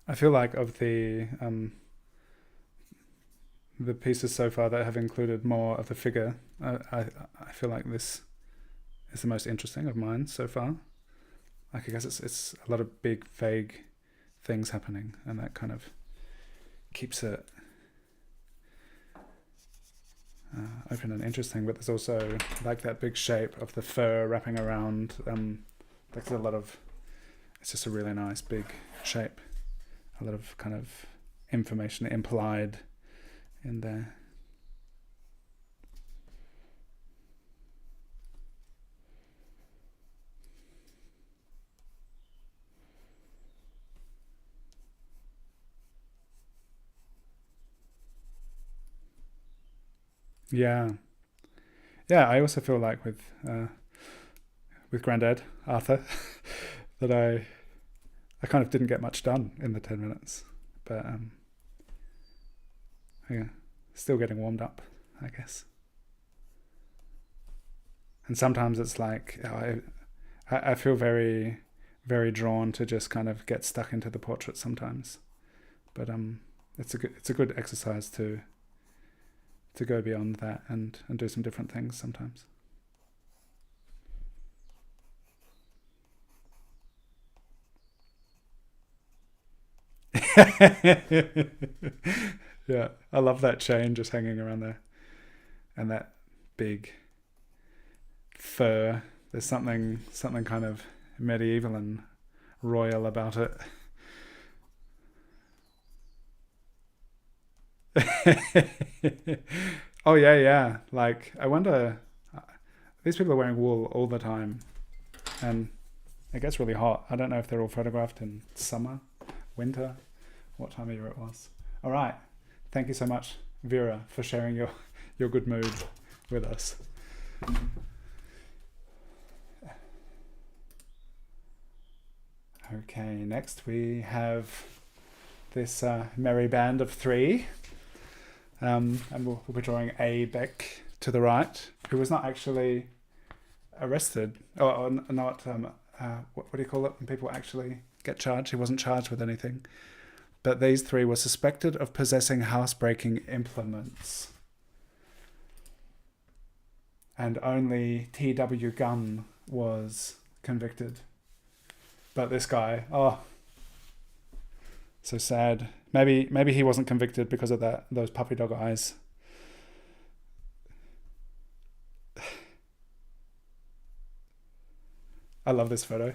I feel like of the pieces so far that have included more of the figure, I feel like this is the most interesting of mine so far. Like, I guess it's a lot of big, vague things happening, and that kind of keeps it open and interesting. But there's also like that big shape of the fur wrapping around. There's a lot of. It's just a really nice big shape. A lot of kind of information implied in there. Yeah. I also feel like with Grandad Arthur that I kind of didn't get much done in the 10 minutes, but yeah, still getting warmed up, I guess. And sometimes it's like I feel very, very drawn to just kind of get stuck into the portrait sometimes, but it's a good exercise to go beyond that and do some different things sometimes. Yeah, I love that chain just hanging around there, and that big fur. There's something kind of medieval and royal about it. Oh yeah, yeah. Like I wonder, these people are wearing wool all the time, and it gets really hot. I don't know if they're all photographed in summer, winter, what time of year it was. All right. Thank you so much, Vera, for sharing your good mood with us. Okay, next we have this merry band of three. And we'll be drawing a Beck to the right, who was not actually arrested, or not, what do you call it when people actually get charged? He wasn't charged with anything. But these three were suspected of possessing housebreaking implements. And only T.W. Gunn was convicted. But this guy, oh, so sad. Maybe he wasn't convicted because of those puppy dog eyes. I love this photo.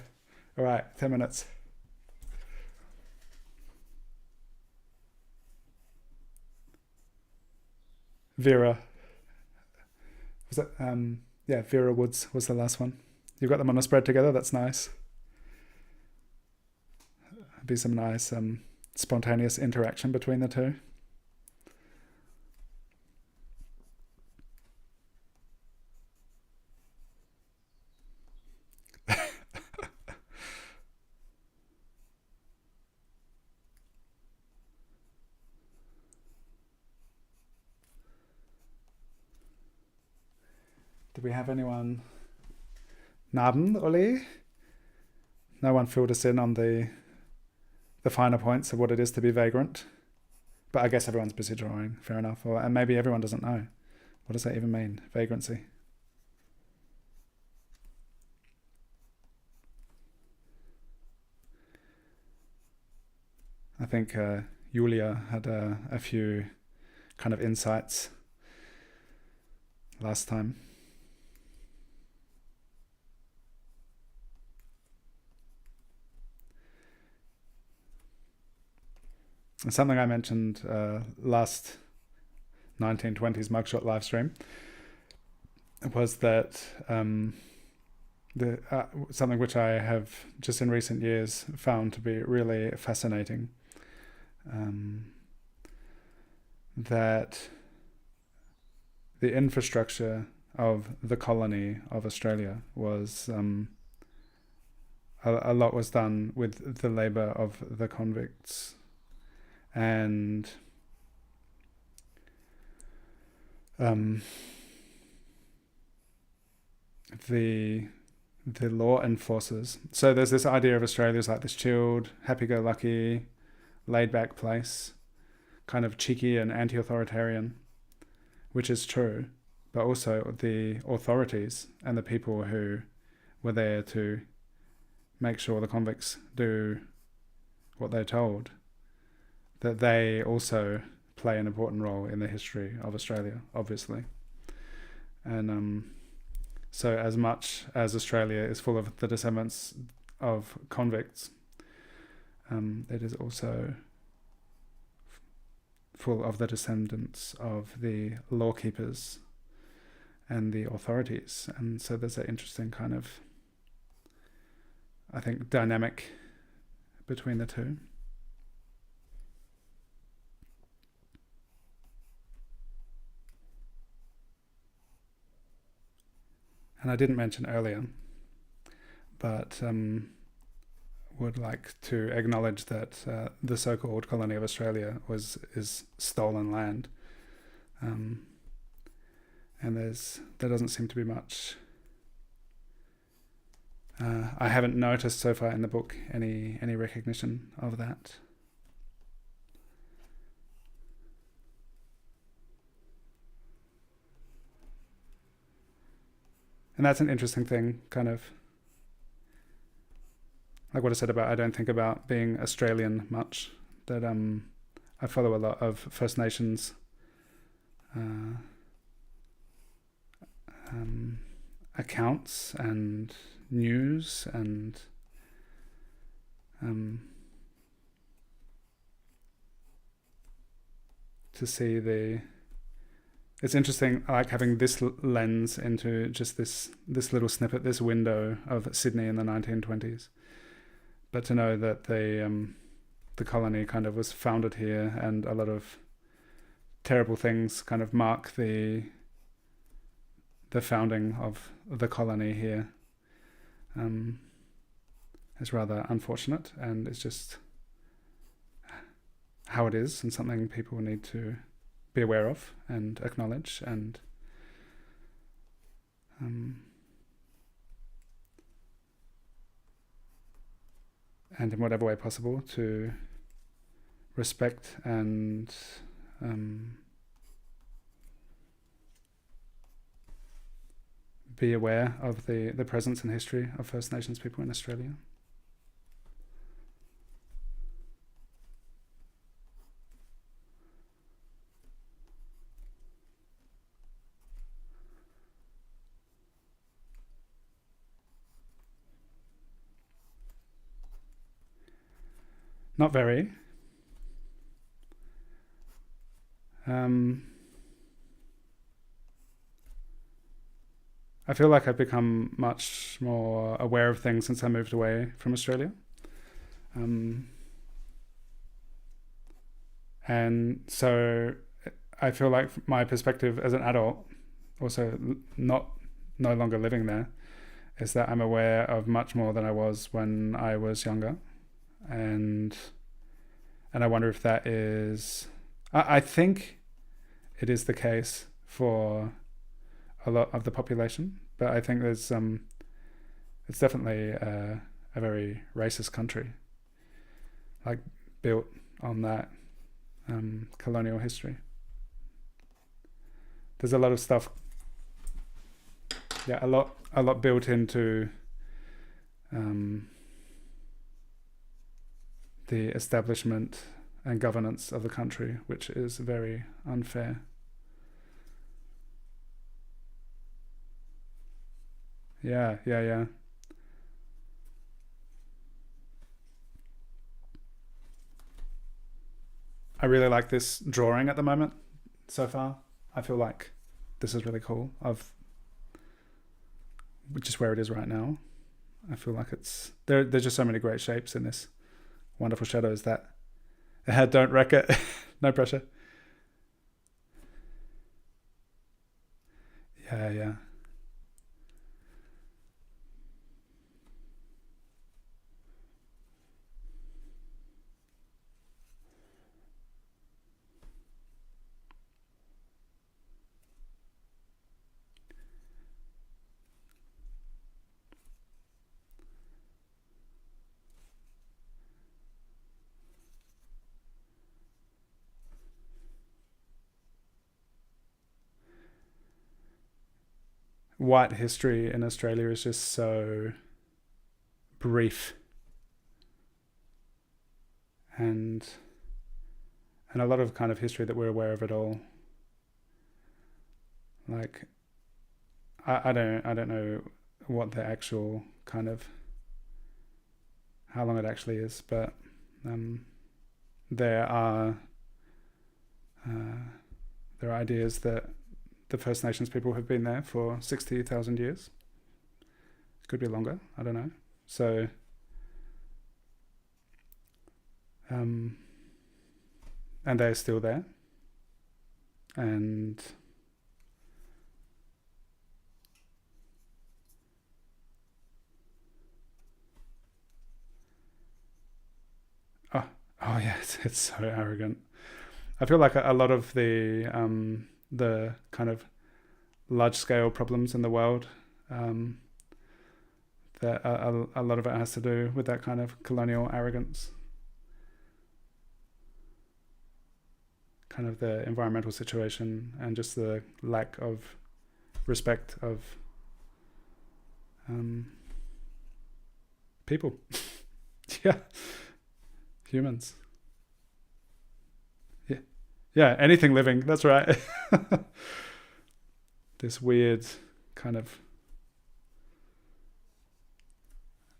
All right, 10 minutes. Vera. Was it? Yeah, Vera Woods was the last one. You've got them on a spread together. That's nice. Be some nice spontaneous interaction between the two. Did we have anyone? Naden, Oli? No one filled us in on the finer points of what it is to be vagrant. But I guess everyone's busy drawing, fair enough. And maybe everyone doesn't know. What does that even mean, vagrancy? I think Julia had a few kind of insights last time. And something I mentioned last 1920s mugshot live stream was that something which I have just in recent years found to be really fascinating, that the infrastructure of the colony of Australia was a lot was done with the labour of the convicts, and the law enforcers. So there's this idea of Australia as like this chilled, happy-go-lucky, laid-back place, kind of cheeky and anti-authoritarian, which is true, but also the authorities and the people who were there to make sure the convicts do what they're told, that they also play an important role in the history of Australia, obviously. And so as much as Australia is full of the descendants of convicts, it is also full of the descendants of the lawkeepers and the authorities. And so there's an interesting kind of, I think, dynamic between the two. And I didn't mention earlier, but would like to acknowledge that the so-called colony of Australia is stolen land, and there doesn't seem to be much. I haven't noticed so far in the book any recognition of that. And that's an interesting thing, kind of like what I said about I don't think about being Australian much. That I follow a lot of First Nations accounts and news and to see it's interesting, like having this lens into just this little snippet, this window of Sydney in the 1920s, but to know that the colony kind of was founded here, and a lot of terrible things kind of mark the founding of the colony here, is rather unfortunate, and it's just how it is, and something people need to be aware of and acknowledge, and in whatever way possible to respect and be aware of the presence and history of First Nations people in Australia. Not very. I feel like I've become much more aware of things since I moved away from Australia. And so I feel like my perspective as an adult, also no longer living there, is that I'm aware of much more than I was when I was younger. And I wonder if that is... I think it is the case for a lot of the population, but I think there's it's definitely a very racist country, like built on that colonial history. There's a lot of stuff, a lot built into the establishment and governance of the country, which is very unfair. Yeah. I really like this drawing at the moment so far. I feel like this is really cool, which is where it is right now. I feel like there's just so many great shapes in this wonderful shadows that don't wreck it. No pressure. Yeah. White history in Australia is just so brief, and a lot of kind of history that we're aware of at all. Like, I don't know what the actual kind of how long it actually is, but there are ideas that the First Nations people have been there for 60,000 years. Could be longer, I don't know. So and they're still there. And oh yeah, it's so arrogant. I feel like a lot of the kind of large-scale problems in the world, that a lot of it has to do with that kind of colonial arrogance, kind of the environmental situation, and just the lack of respect of People. Yeah. Humans. Yeah. Yeah, anything living, that's right. This weird kind of...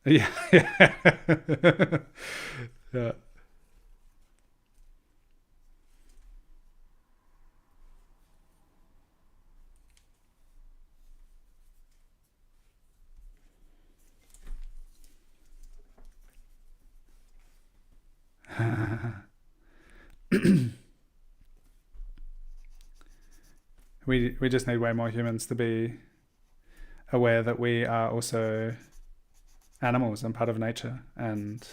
Yeah. Yeah. Yeah. We just need way more humans to be aware that we are also animals and part of nature, and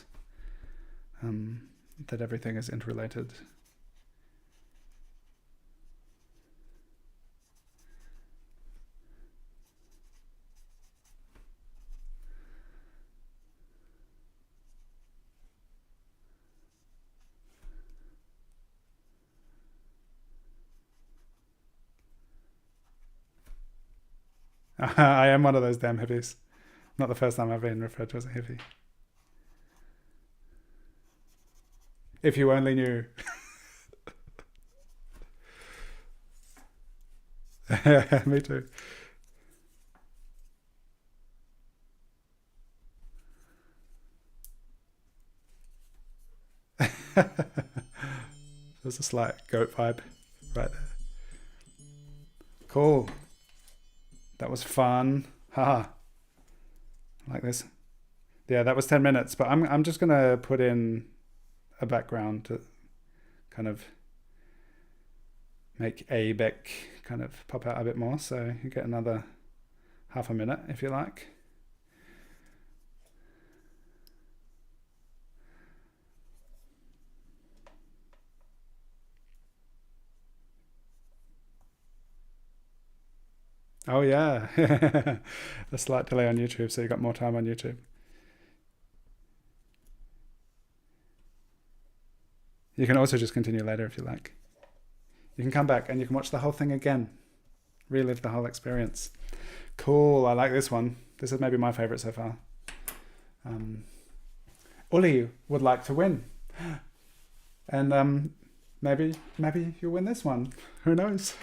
that everything is interrelated. I am one of those damn hippies. Not the first time I've been referred to as a hippie. If you only knew. Me too. There's a slight goat vibe right there. Cool. That was fun. Haha. Like this. Yeah, that was 10 minutes, but I'm just gonna put in a background to kind of make a Beck kind of pop out a bit more, so you get another half a minute if you like. Oh yeah. A slight delay on YouTube, so you got more time on YouTube. You can also just continue later if you like. You can come back and you can watch the whole thing again. Relive the whole experience. Cool, I like this one. This is maybe my favorite so far. Uli would like to win. And maybe you'll win this one. Who knows?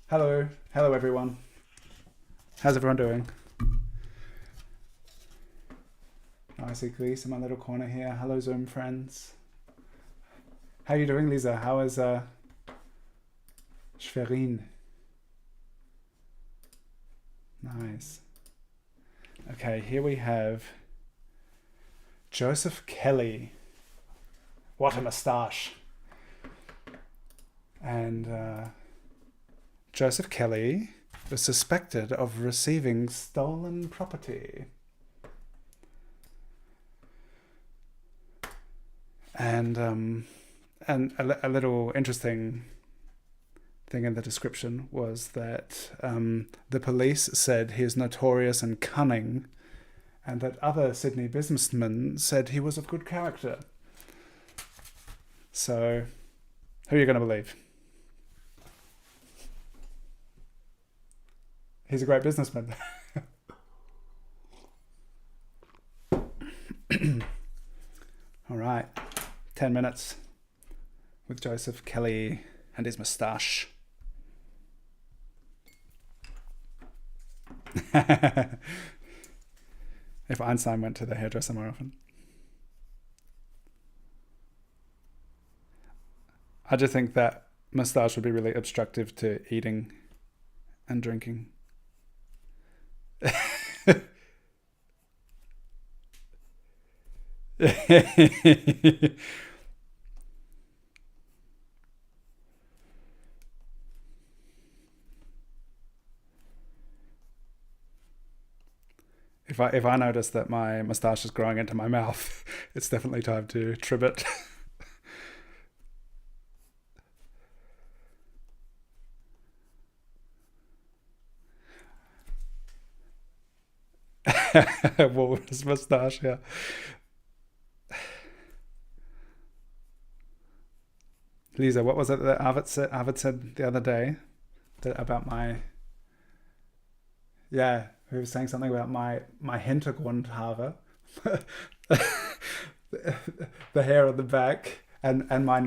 Hello everyone. How's everyone doing? I see Glees in my little corner here. Hello Zoom friends. How are you doing, Lisa? How is Schwerin? Nice. Okay, here we have Joseph Kelly. What a moustache. And Joseph Kelly was suspected of receiving stolen property. And a little interesting thing in the description was that the police said he is notorious and cunning, and that other Sydney businessmen said he was of good character. So, who are you going to believe? He's a great businessman. All right, 10 minutes with Joseph Kelly and his moustache. If Einstein went to the hairdresser more often. I just think that moustache would be really obstructive to eating and drinking. If I notice that my moustache is growing into my mouth, it's definitely time to trim it. Walrus moustache, yeah. Lisa, what was it that Arvid said the other day about my... Yeah, He was saying something about my Hintergrundhaare, the hair on the back, and my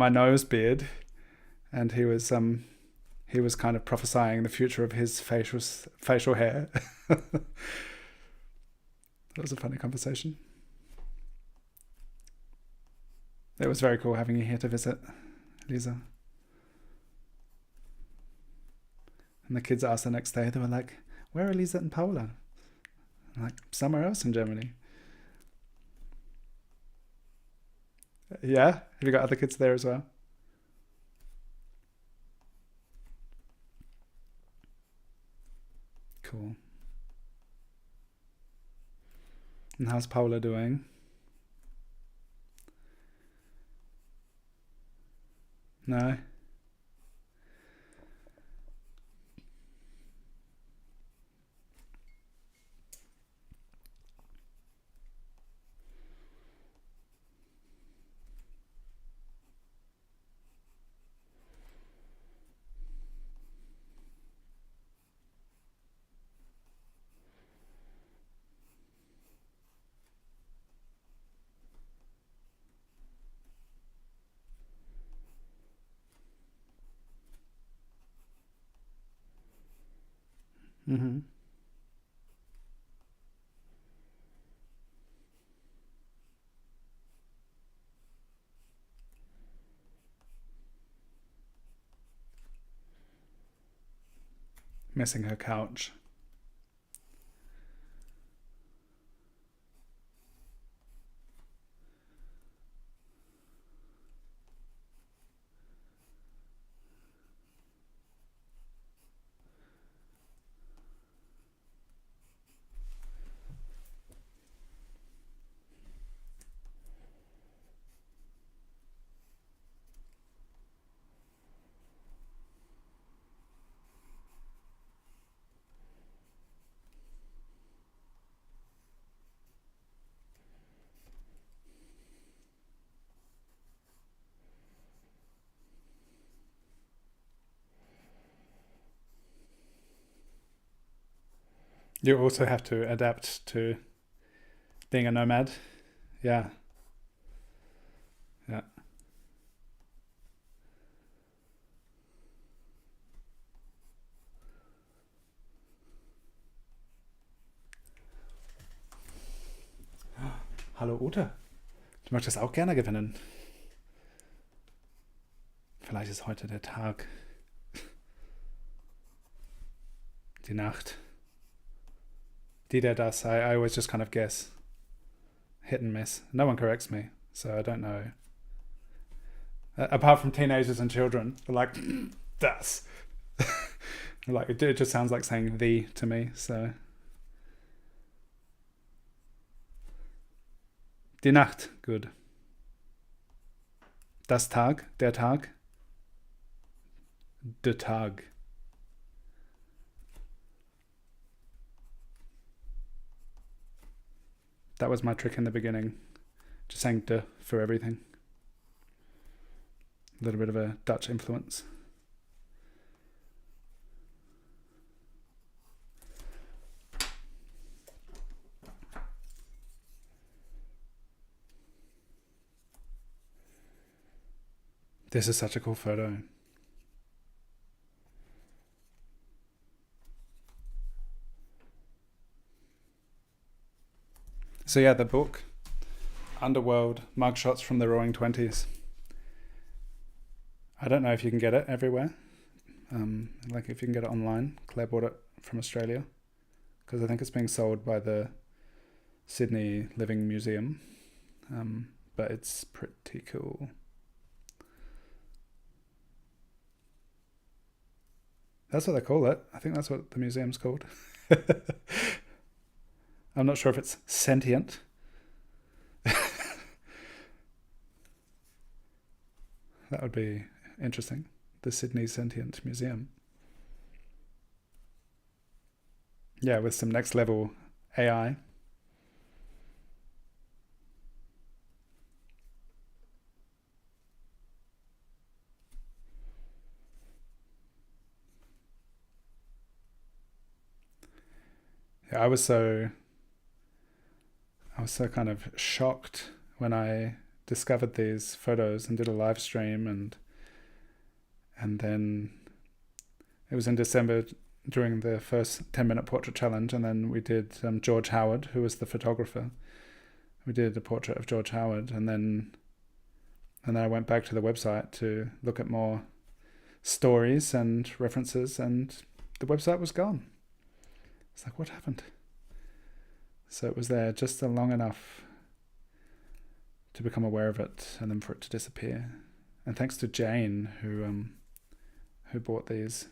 nose beard, and he was kind of prophesying the future of his facial hair. That was a funny conversation. It was very cool having you here to visit, Lisa. And the kids asked the next day, they were like, where are Lisa and Paula? I'm like, somewhere else in Germany. Yeah? Have you got other kids there as well? Cool. And how's Paula doing? No? Mm-hmm. Missing her couch. You also have to adapt to being a nomad. Yeah. Yeah. Hallo Ute. Du möchtest auch gerne gewinnen. Vielleicht ist heute der Tag. Die Nacht. Die, der, das. I always just kind of guess. Hit and miss. No one corrects me, so I don't know. Apart from teenagers and children, they're like, das. Like, it just sounds like saying the to me, so. Die Nacht, good. Das Tag, der Tag. De Tag. That was my trick in the beginning. Just saying de for everything. A little bit of a Dutch influence. This is such a cool photo. So yeah, the book, Underworld, Mugshots from the Roaring Twenties. I don't know if you can get it everywhere. Like if you can get it online. Claire bought it from Australia because I think it's being sold by the Sydney Living Museum. But it's pretty cool. That's what they call it. I think that's what the museum's called. I'm not sure if it's sentient. That would be interesting. The Sydney Sentient Museum. Yeah, with some next level AI. I was so kind of shocked when I discovered these photos and did a live stream, and then it was in December during the first 10-minute portrait challenge, and then we did George Howard, who was the photographer. We did a portrait of George Howard, and then I went back to the website to look at more stories and references, and the website was gone. It's like, what happened? So it was there just long enough to become aware of it, and then for it to disappear. And thanks to Jane, who brought these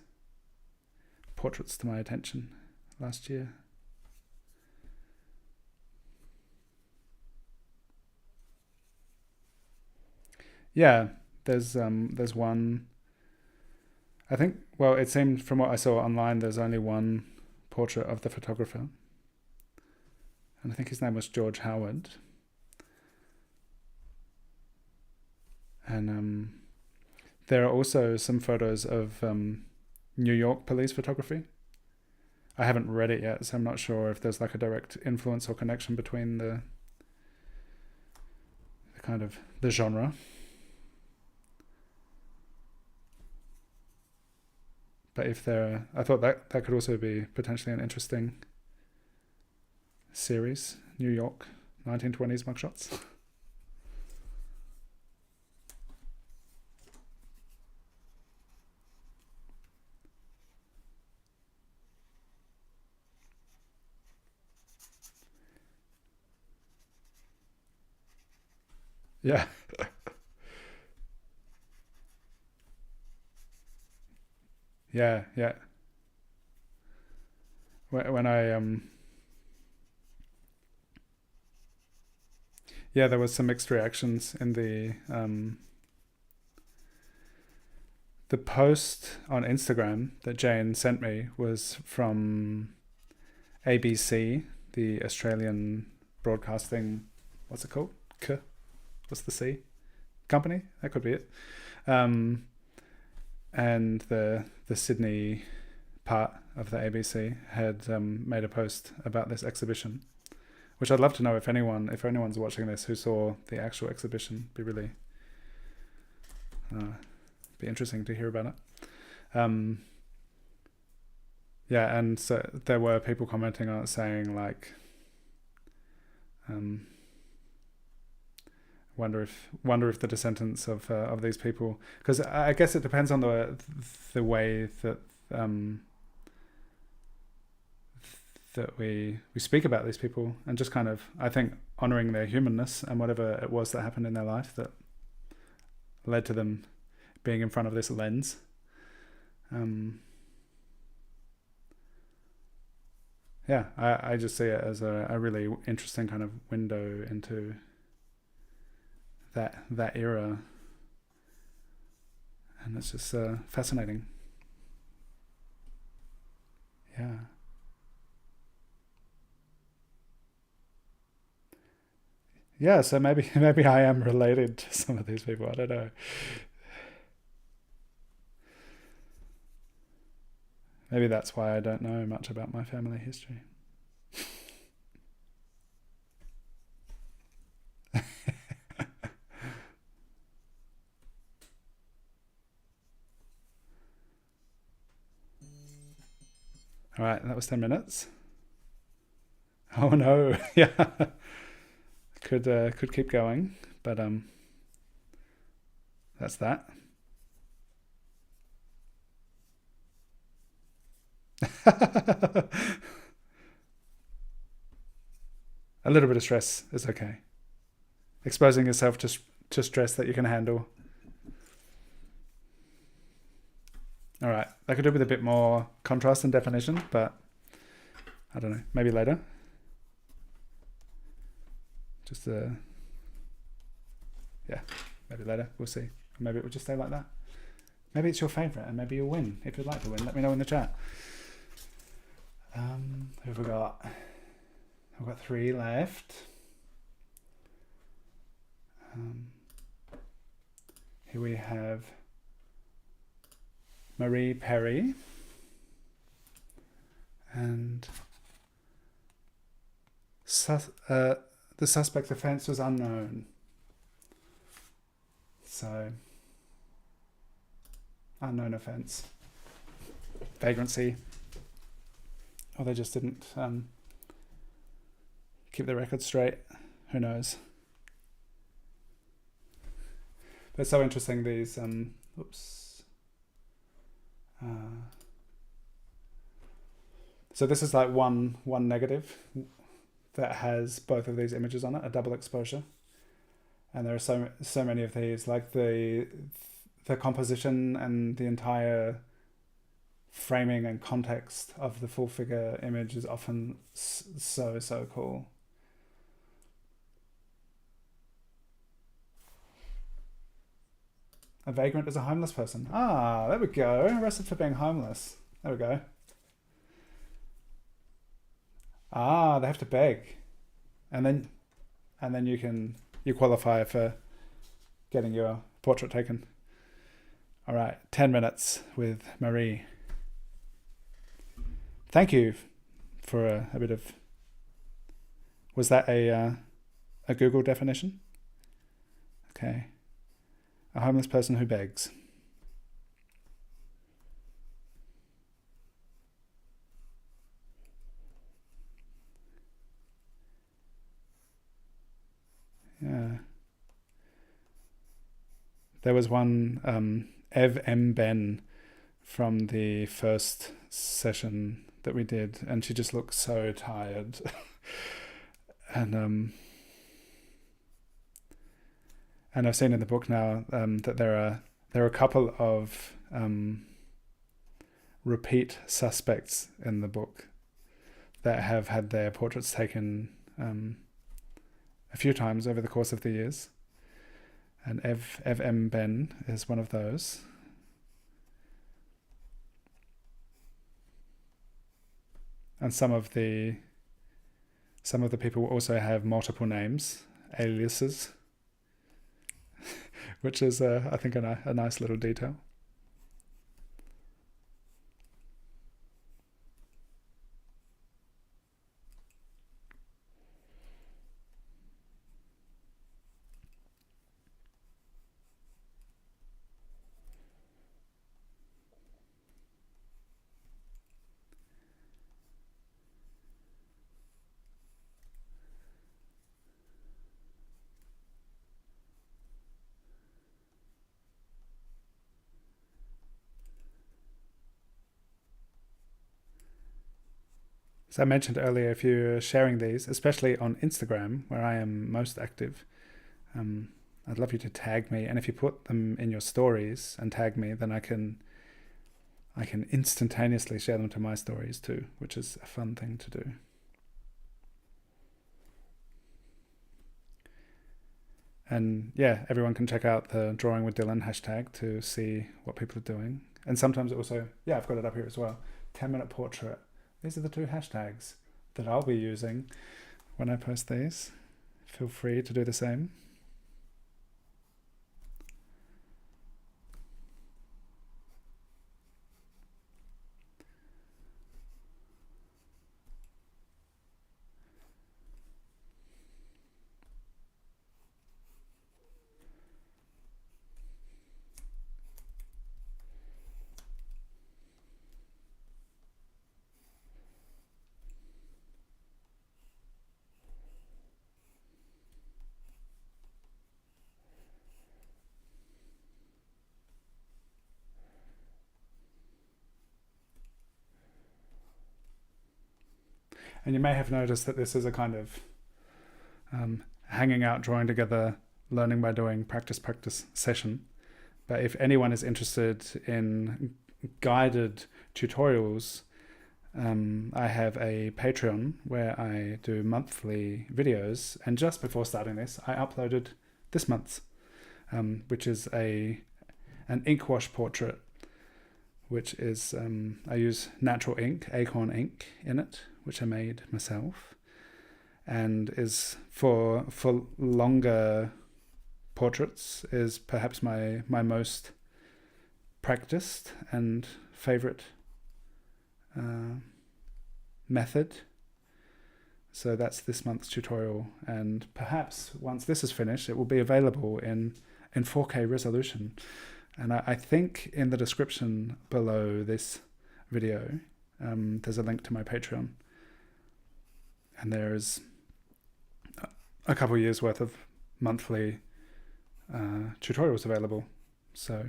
portraits to my attention last year. Yeah, there's one. I think, well, it seemed from what I saw online, there's only one portrait of the photographer, and I think his name was George Howard. And there are also some photos of New York police photography. I haven't read it yet, so I'm not sure if there's like a direct influence or connection between the kind of the genre. But if there, I thought that could also be potentially an interesting series. New York 1920s mugshots. Yeah. Yeah, yeah. When I yeah, there was some mixed reactions in the post on Instagram that Jane sent me was from ABC, the Australian Broadcasting, what's it called? What's the C? Company? That could be it. And the Sydney part of the ABC had made a post about this exhibition, which I'd love to know if anyone's watching this who saw the actual exhibition. Be interesting to hear about it. Yeah, and so there were people commenting on it saying like, wonder if the descendants of these people, because I guess it depends on the way that that we speak about these people, and just kind of, I think, honoring their humanness and whatever it was that happened in their life that led to them being in front of this lens. Yeah, I just see it as a really interesting kind of window into that era, and it's just fascinating. Yeah, so maybe I am related to some of these people. I don't know. Maybe that's why I don't know much about my family history. All right, that was 10 minutes. Oh no, yeah. Could keep going, but that's that. A little bit of stress is okay. Exposing yourself to stress that you can handle. All right, that could do with a bit more contrast and definition, but I don't know, maybe later. Just yeah, maybe later, we'll see. Maybe it will just stay like that. Maybe it's your favourite, and maybe you'll win. If you'd like to win, let me know in the chat. Who have we got? I've got 3 left. Here we have Marie Perry and the suspect's offence was unknown. So, unknown offence. Vagrancy. Or they just didn't keep the record straight. Who knows? But it's so interesting, these... so this is like one negative that has both of these images on it, a double exposure. And there are so many of these, like the composition and the entire framing and context of the full figure image is often so cool. A vagrant is a homeless person. Ah, there we go. Arrested for being homeless. There we go. Ah, they have to beg. And then you qualify for getting your portrait taken. All right, 10 minutes with Marie. Thank you for a bit of... Was that a Google definition? Okay. A homeless person who begs. Yeah. There was one Ev M. Ben from the first session that we did, and she just looked so tired. And I've seen in the book now that there are a couple of repeat suspects in the book that have had their portraits taken a few times over the course of the years. And Ev M. Ben is one of those. And some of the people also have multiple names, aliases, which is, I think, a nice little detail. As I mentioned earlier, if you're sharing these, especially on Instagram, where I am most active, I'd love you to tag me. And if you put them in your stories and tag me, then I can instantaneously share them to my stories too, which is a fun thing to do. And yeah, everyone can check out the Drawing with Dylan hashtag to see what people are doing. And sometimes also, yeah, I've got it up here as well, 10-minute portrait. These are the two hashtags that I'll be using when I post these. Feel free to do the same. And you may have noticed that this is a kind of hanging out, drawing together, learning by doing, practice session. But if anyone is interested in guided tutorials, I have a Patreon where I do monthly videos. And just before starting this, I uploaded this month's, which is an ink wash portrait, which is, I use natural ink, acorn ink in it, which I made myself, and is for longer portraits is perhaps my most practiced and favorite method So that's this month's tutorial, and perhaps once this is finished, it will be available in 4K resolution. And I think in the description below this video, there's a link to my Patreon, and there's a couple of years worth of monthly tutorials available. So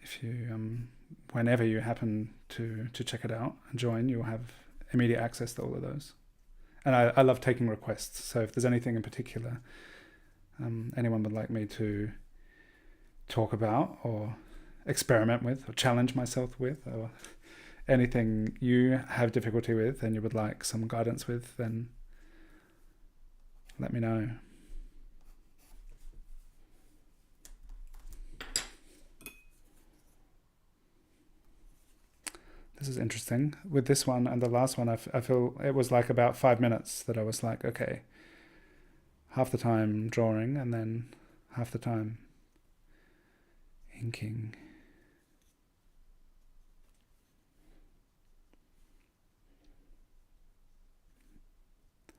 if you whenever you happen to check it out and join, you'll have immediate access to all of those. And I love taking requests, so if there's anything in particular anyone would like me to talk about or experiment with or challenge myself with, or anything you have difficulty with and you would like some guidance with, then let me know. This is interesting. With this one and the last one, I feel it was like about 5 minutes that I was like, okay, half the time drawing and then half the time inking.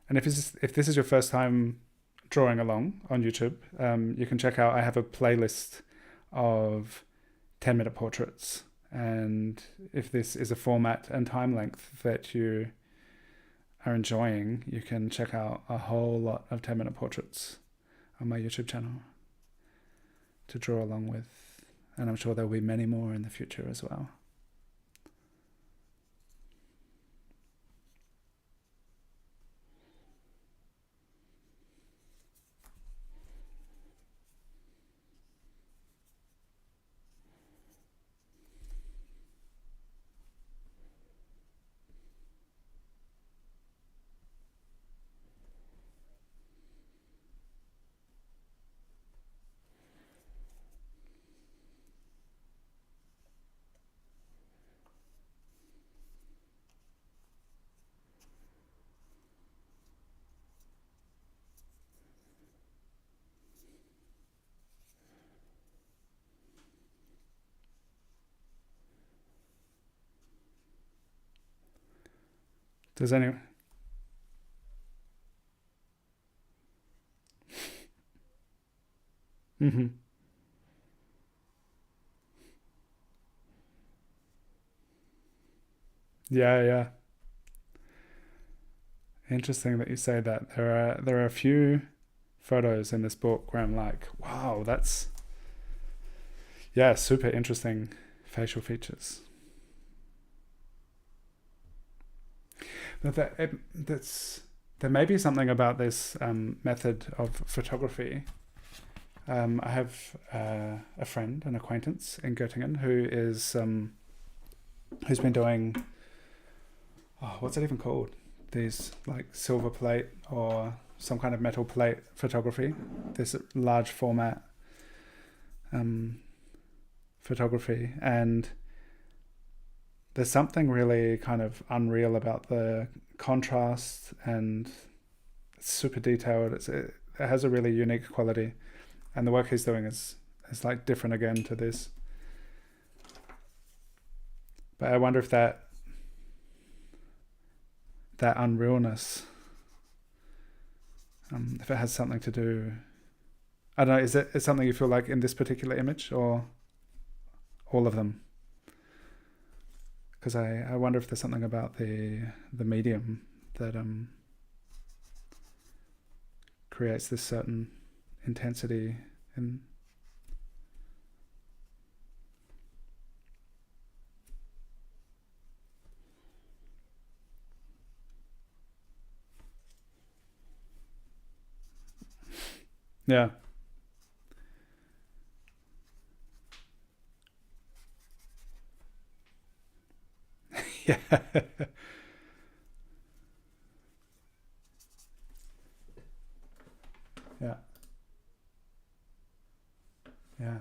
And if this is your first time drawing along on YouTube, you can check out, I have a playlist of 10-minute portraits. And if this is a format and time length that you are enjoying, you can check out a whole lot of 10-minute portraits on my YouTube channel to draw along with. And I'm sure there'll be many more in the future as well. Does anyone? Mm-hmm. Yeah. Interesting that you say that. There are a few photos in this book where I'm like, wow, that's super interesting facial features. But there may be something about this method of photography. I have a friend, an acquaintance in Göttingen, who's been doing, what's it even called? These like silver plate or some kind of metal plate photography. This large format photography, and there's something really kind of unreal about the contrast, and it's super detailed. It has a really unique quality, and the work he's doing is like different again to this. But I wonder if that unrealness, if it has something to do, I don't know, is it something you feel like in this particular image or all of them? Because I wonder if there's something about the medium that creates this certain intensity in. Yeah. Yeah. Yeah. Yeah.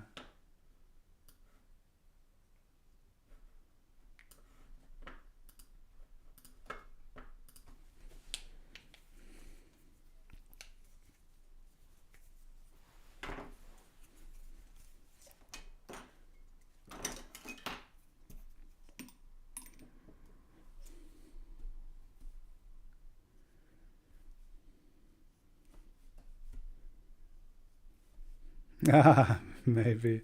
Ah, maybe.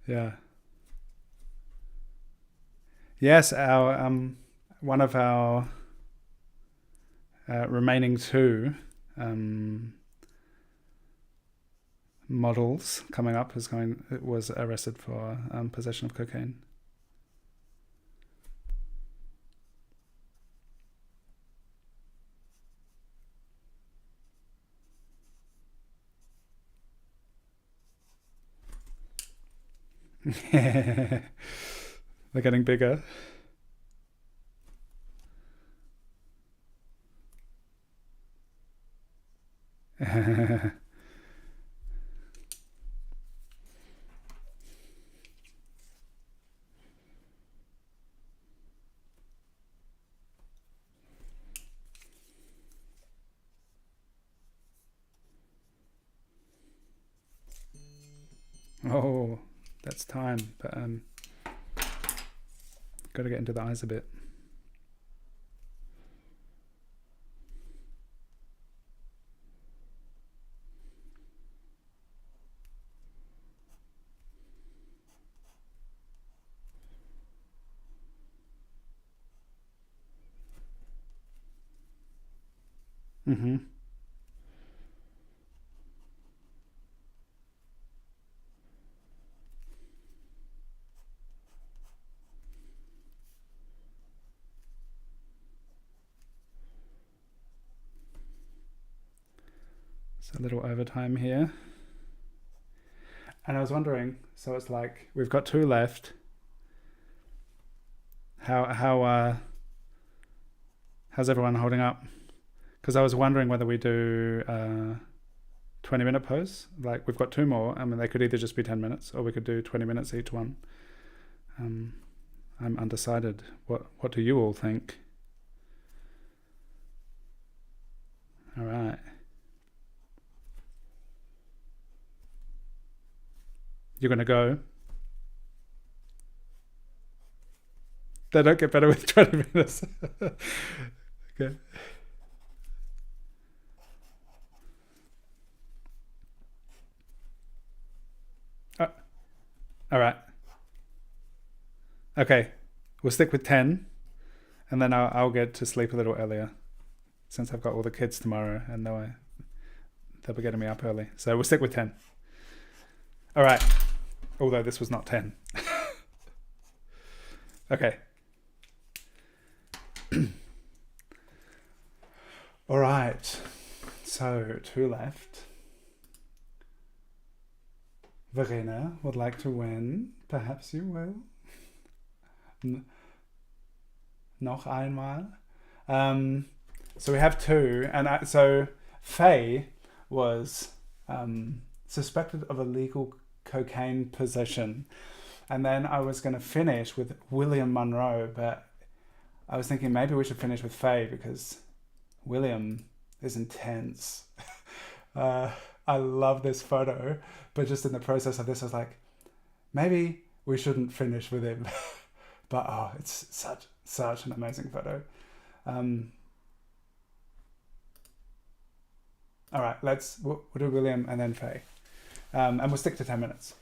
Yeah. Yes, our one of our remaining two models coming up was arrested for possession of cocaine. They're getting bigger. Oh, that's time, but got to get into the eyes a bit. Mm-hmm. So a little overtime here. And I was wondering, so it's like we've got two left. How's everyone holding up? Because I was wondering whether we do 20-minute posts. Like we've got two more. I mean, they could either just be 10 minutes or we could do 20 minutes each one. I'm undecided. What do you all think? All right. You're going to go? They don't get better with 20 minutes. Okay. All right. Okay. We'll stick with 10 and then I'll get to sleep a little earlier since I've got all the kids tomorrow and they'll be getting me up early. So we'll stick with 10. All right. Although this was not 10. Okay. All right. So, two left. Verena would like to win. Perhaps you will. Noch einmal. So we have two. And so Faye was suspected of illegal cocaine possession. And then I was going to finish with William Munro, but I was thinking maybe we should finish with Faye because William is intense. I love this photo, but just in the process of this, I was like, maybe we shouldn't finish with him. But it's such an amazing photo. All right, we'll do William and then Faye. And we'll stick to 10 minutes.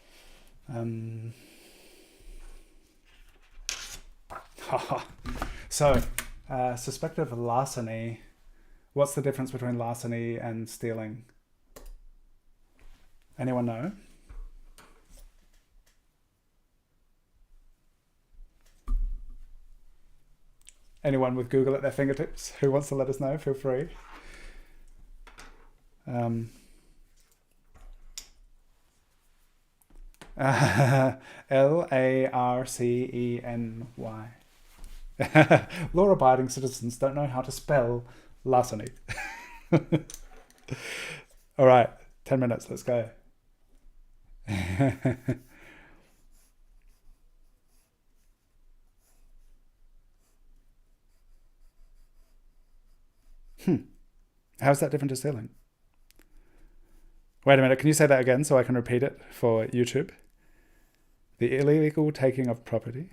So, suspected of larceny. What's the difference between larceny and stealing? Anyone know? Anyone with Google at their fingertips who wants to let us know, feel free. Larceny. Law-abiding citizens don't know how to spell larceny. All right, 10 minutes, let's go. How's that different to stealing? Wait a minute, can you say that again so I can repeat it for YouTube? The illegal taking of property.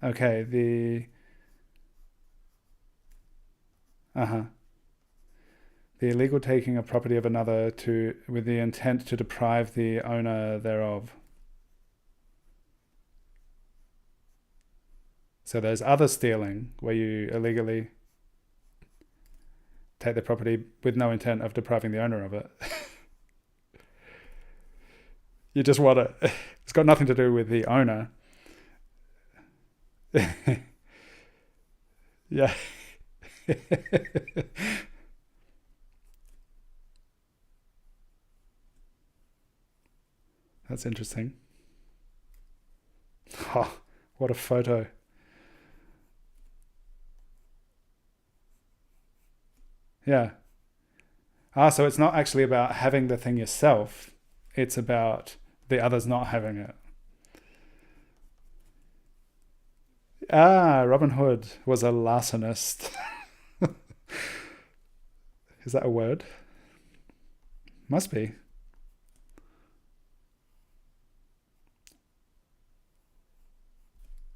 Okay, uh-huh. The illegal taking of property of another to with the intent to deprive the owner thereof. So there's other stealing where you illegally take the property with no intent of depriving the owner of it. You just want it. It's got nothing to do with the owner. Yeah. That's interesting. Oh, what a photo. Yeah. Ah, so it's not actually about having the thing yourself. It's about the others not having it. Ah, Robin Hood was a larcenist. Is that a word? Must be.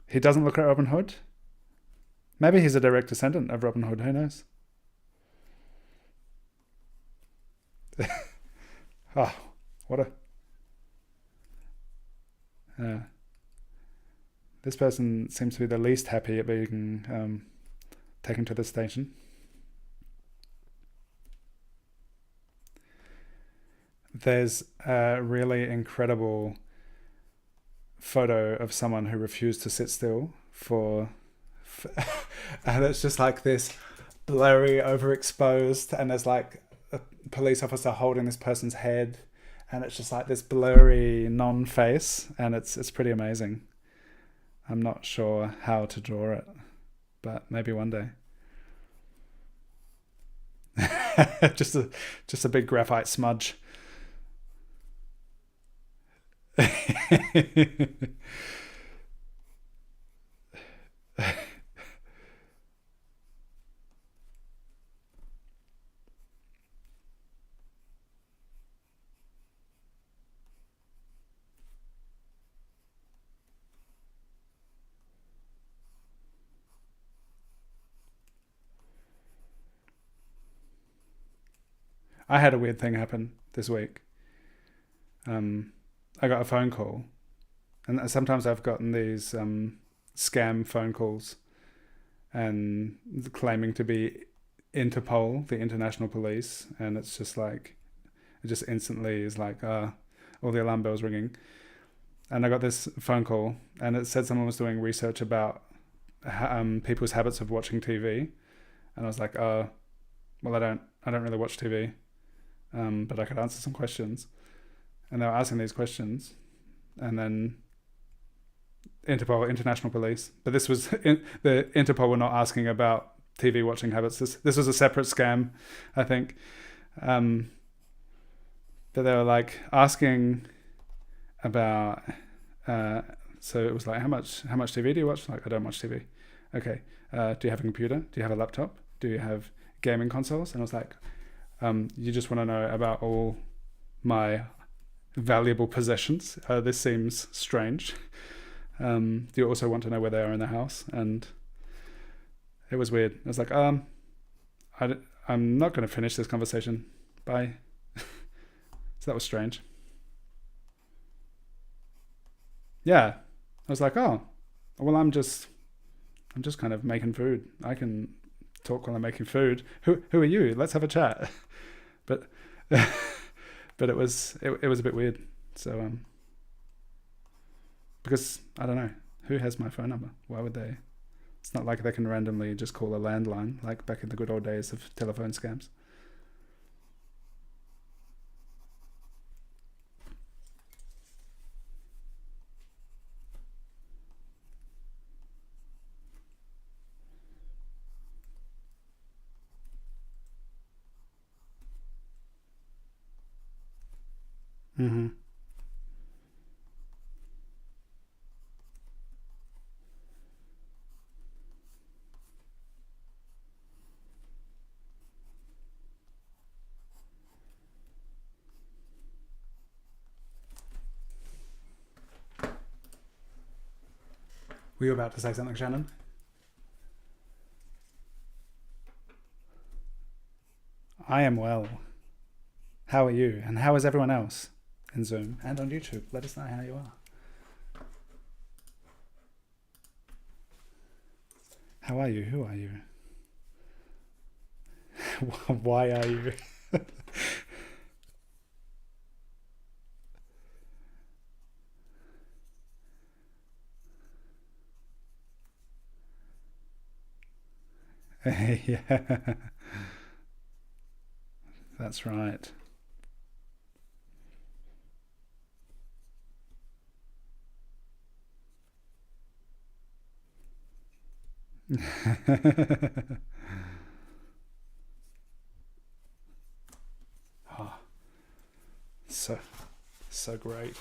He doesn't look at Robin Hood? Maybe he's a direct descendant of Robin Hood. Who knows? Oh, what a. Uh, this person seems to be the least happy at being taken to the station. There's a really incredible photo of someone who refused to sit still and it's just like this blurry, overexposed, and there's like a police officer holding this person's head, and it's just like this blurry non-face, and it's pretty amazing. I'm not sure how to draw it, but maybe one day. just a big graphite smudge. I had a weird thing happen this week. I got a phone call, and sometimes I've gotten these scam phone calls and claiming to be Interpol, the international police, and it's just like it just instantly is like all the alarm bells ringing. And I got this phone call, and it said someone was doing research about people's habits of watching TV, and I was like, well, I don't really watch TV, but I could answer some questions. And they were asking these questions, and then Interpol, international police, but this was the Interpol were not asking about TV watching habits. This was a separate scam, I think. But they were like asking about. So it was like, how much TV do you watch? Like, I don't watch TV. Okay. Do you have a computer? Do you have a laptop? Do you have gaming consoles? And I was like, you just want to know about all my valuable possessions. This seems strange. Do you also want to know where they are in the house? And it was weird. I was like, I'm not going to finish this conversation. Bye. So that was strange. Yeah. I was like, oh, well, I'm just kind of making food. I can talk while I'm making food. Who are you? Let's have a chat. But but it was a bit weird. So because I don't know, who has my phone number? Why would they? It's not like they can randomly just call a landline like back in the good old days of telephone scams. Mm-hmm. Were you about to say something, Shannon? I am well. How are you? And how is everyone else in Zoom and on YouTube? Let us know how you are. How are you? Who are you? Why are you? Yeah, that's right. Oh, so great.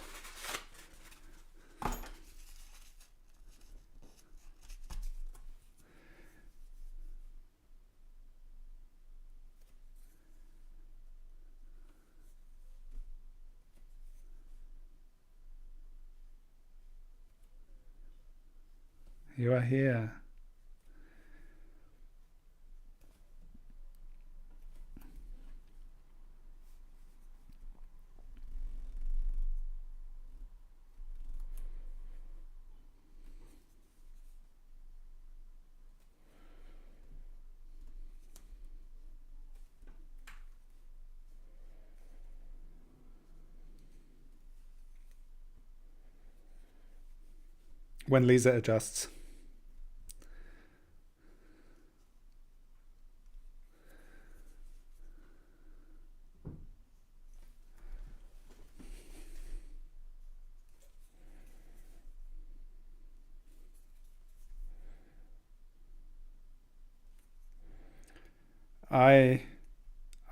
You are here. When Lisa adjusts. I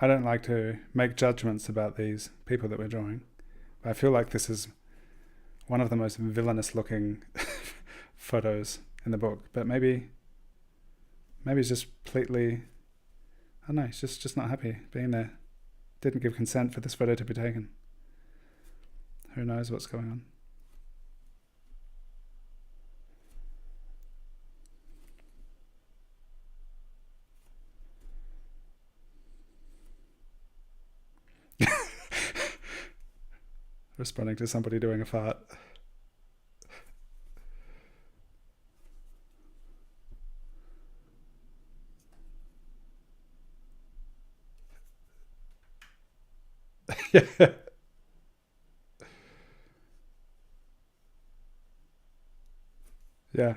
don't like to make judgments about these people that we're drawing. But I feel like this is one of the most villainous looking photos in the book. But maybe he's just completely, I don't know, he's just not happy being there. Didn't give consent for this photo to be taken. Who knows what's going on? Responding to somebody doing a fart. Yeah. Yeah.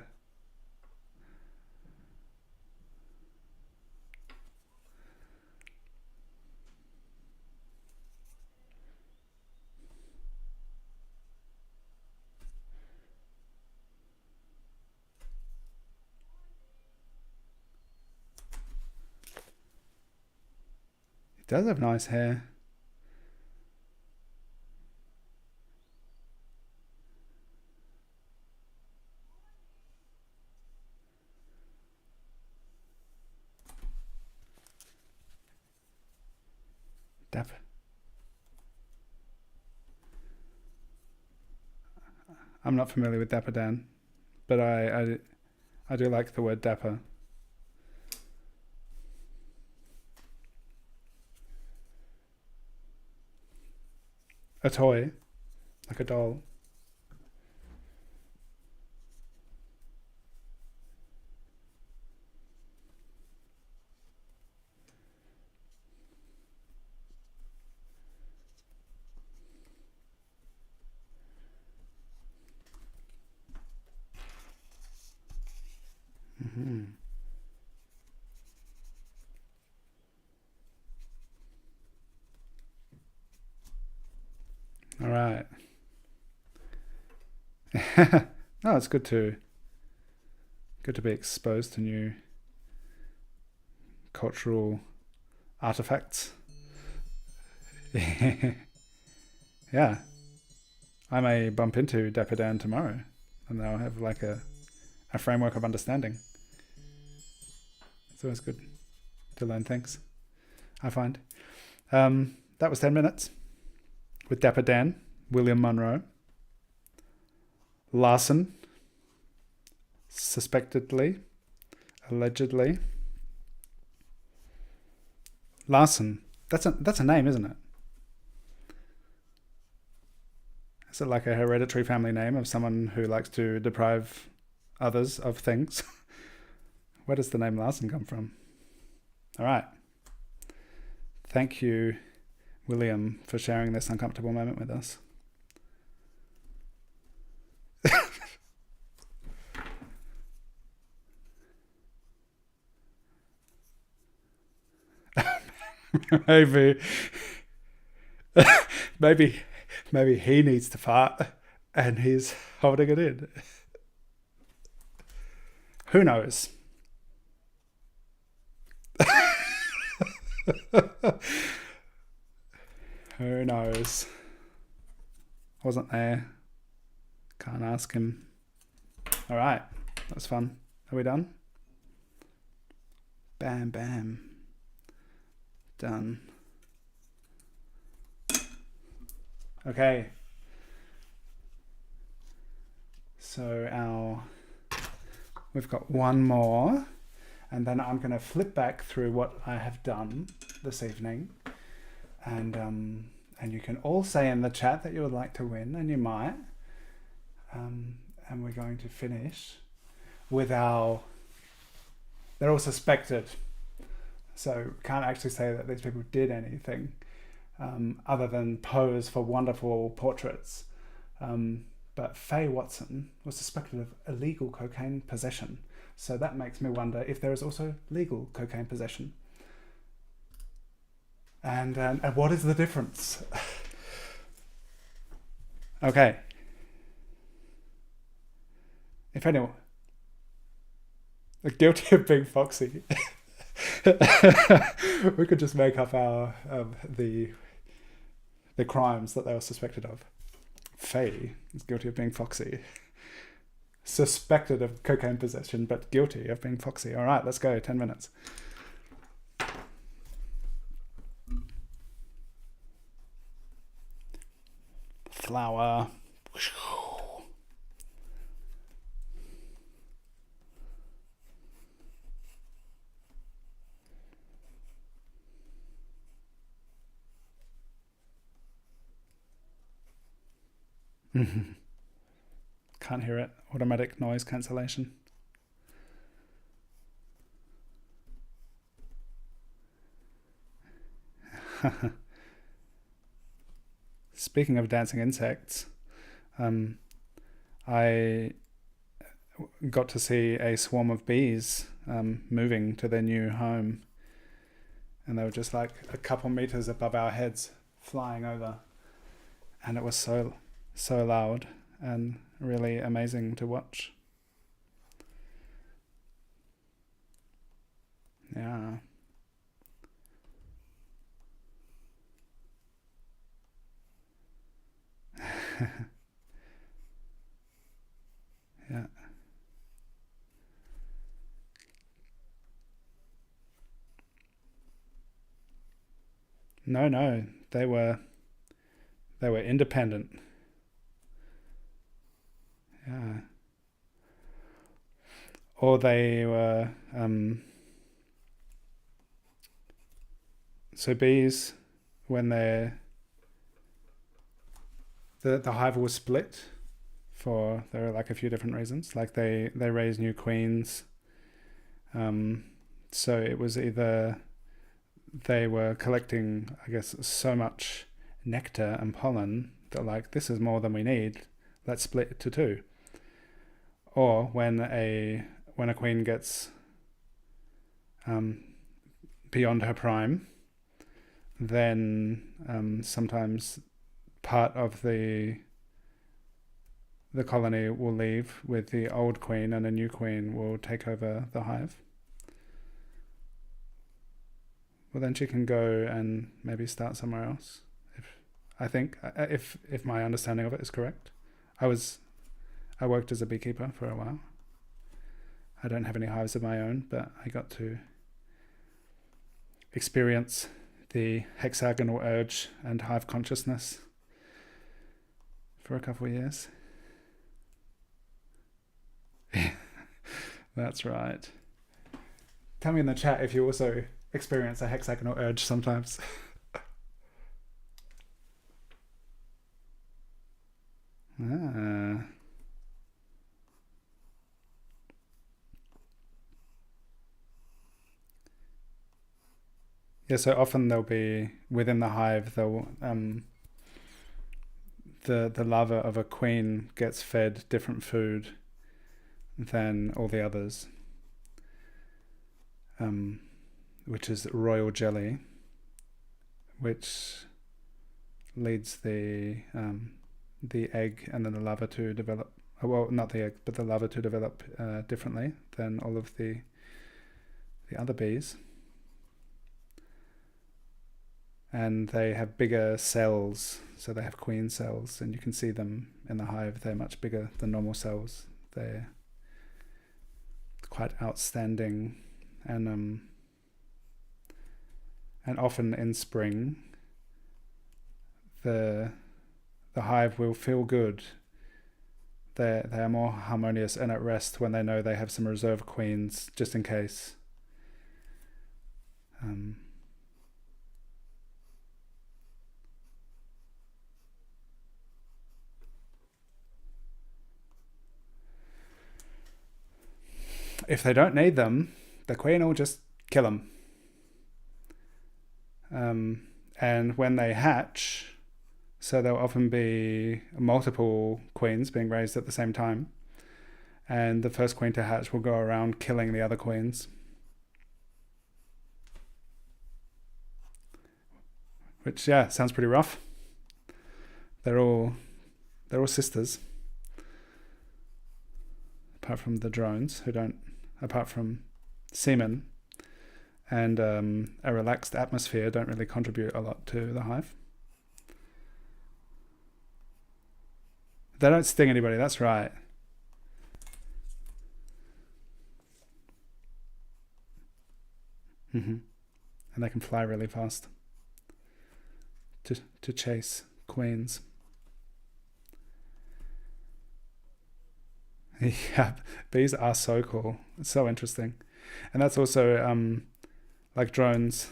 He does have nice hair. Dapper. I'm not familiar with Dapper Dan, but I do like the word dapper. A toy, like a doll. Mm-hmm. All right. No, it's good to be exposed to new cultural artifacts. Yeah, I may bump into Dapper Dan tomorrow, and they'll have like a framework of understanding. It's always good to learn things, I find. That was 10 minutes with Dapper Dan, William Munro, Larson, suspectedly, allegedly. Larson. That's a name, isn't it? Is it like a hereditary family name of someone who likes to deprive others of things? Where does the name Larson come from? All right. Thank you, William, for sharing this uncomfortable moment with us. maybe he needs to fart and he's holding it in. Who knows? Who knows? Wasn't there. Can't ask him. All right. That's fun. Are we done? Bam, bam. Done. Okay. So we've got one more, and then I'm going to flip back through what I have done this evening, and you can all say in the chat that you would like to win, and you might. And we're going to finish with they're all suspected, so can't actually say that these people did anything other than pose for wonderful portraits. But Faye Watson was suspected of illegal cocaine possession. So that makes me wonder if there is also legal cocaine possession. And what is the difference? Okay. If anyone... Guilty of being foxy. We could just make up our the crimes that they were suspected of. Faye is guilty of being foxy. Suspected of cocaine possession, but guilty of being foxy. All right, let's go. 10 minutes. Flower. Can't hear it. Automatic noise cancellation. Speaking of dancing insects, I got to see a swarm of bees moving to their new home, and they were just like a couple meters above our heads, flying over, and it was so loud and really amazing to watch. Yeah. Yeah. No, they were independent. Yeah. Or they were so bees, when the hive was split there are like a few different reasons, like they raise new queens, so it was either they were collecting, I guess, so much nectar and pollen that like, this is more than we need, let's split it to two. Or when a queen gets beyond her prime, then sometimes part of the colony will leave with the old queen, and a new queen will take over the hive. Well, then she can go and maybe start somewhere else. If my understanding of it is correct. I worked as a beekeeper for a while. I don't have any hives of my own, but I got to experience the hexagonal urge and hive consciousness for a couple of years. That's right. Tell me in the chat if you also experience a hexagonal urge sometimes. Ah. Yeah, so often they'll be within the hive. They'll the larva of a queen gets fed different food than all the others, which is royal jelly, which leads the egg and then the larva to develop. Well, not the egg, but the larva to develop differently than all of the other bees. And they have bigger cells, so they have queen cells, and you can see them in the hive. They're much bigger than normal cells. They're quite outstanding, and often in spring, the hive will feel good. They are more harmonious and at rest when they know they have some reserve queens just in case. If they don't need them, the queen will just kill them. And when they hatch, so there'll often be multiple queens being raised at the same time, and the first queen to hatch will go around killing the other queens. Which, yeah, sounds pretty rough. They're all sisters, apart from the drones, who don't. Apart from semen and a relaxed atmosphere, don't really contribute a lot to the hive. They don't sting anybody, that's right. And they can fly really fast to chase queens. Yeah, bees are so cool. It's so interesting. And that's also like drones,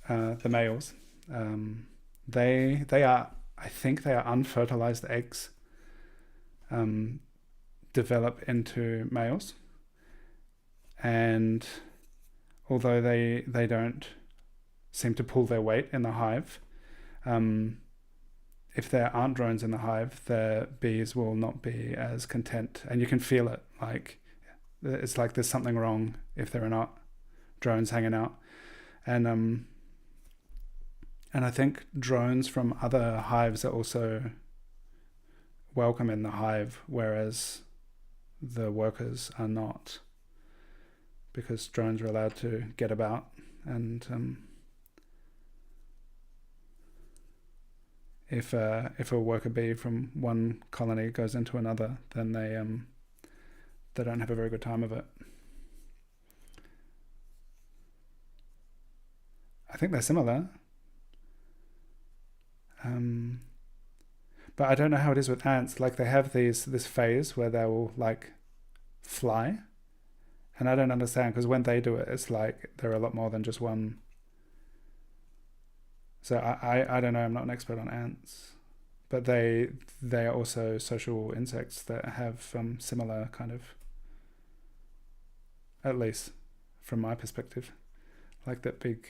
the males. They are, I think they are unfertilized eggs develop into males. And although they don't seem to pull their weight in the hive, if there aren't drones in the hive, the bees will not be as content, and you can feel it. Like it's like there's something wrong if there are not drones hanging out, and I think drones from other hives are also welcome in the hive, whereas the workers are not, because drones are allowed to get about and. If a worker bee from one colony goes into another, then they don't have a very good time of it. I think they're similar, but I don't know how it is with ants. Like they have this phase where they will like fly, and I don't understand, because when they do it, it's like they're a lot more than just one. So I don't know, I'm not an expert on ants, but they are also social insects that have similar kind of, at least from my perspective, like that big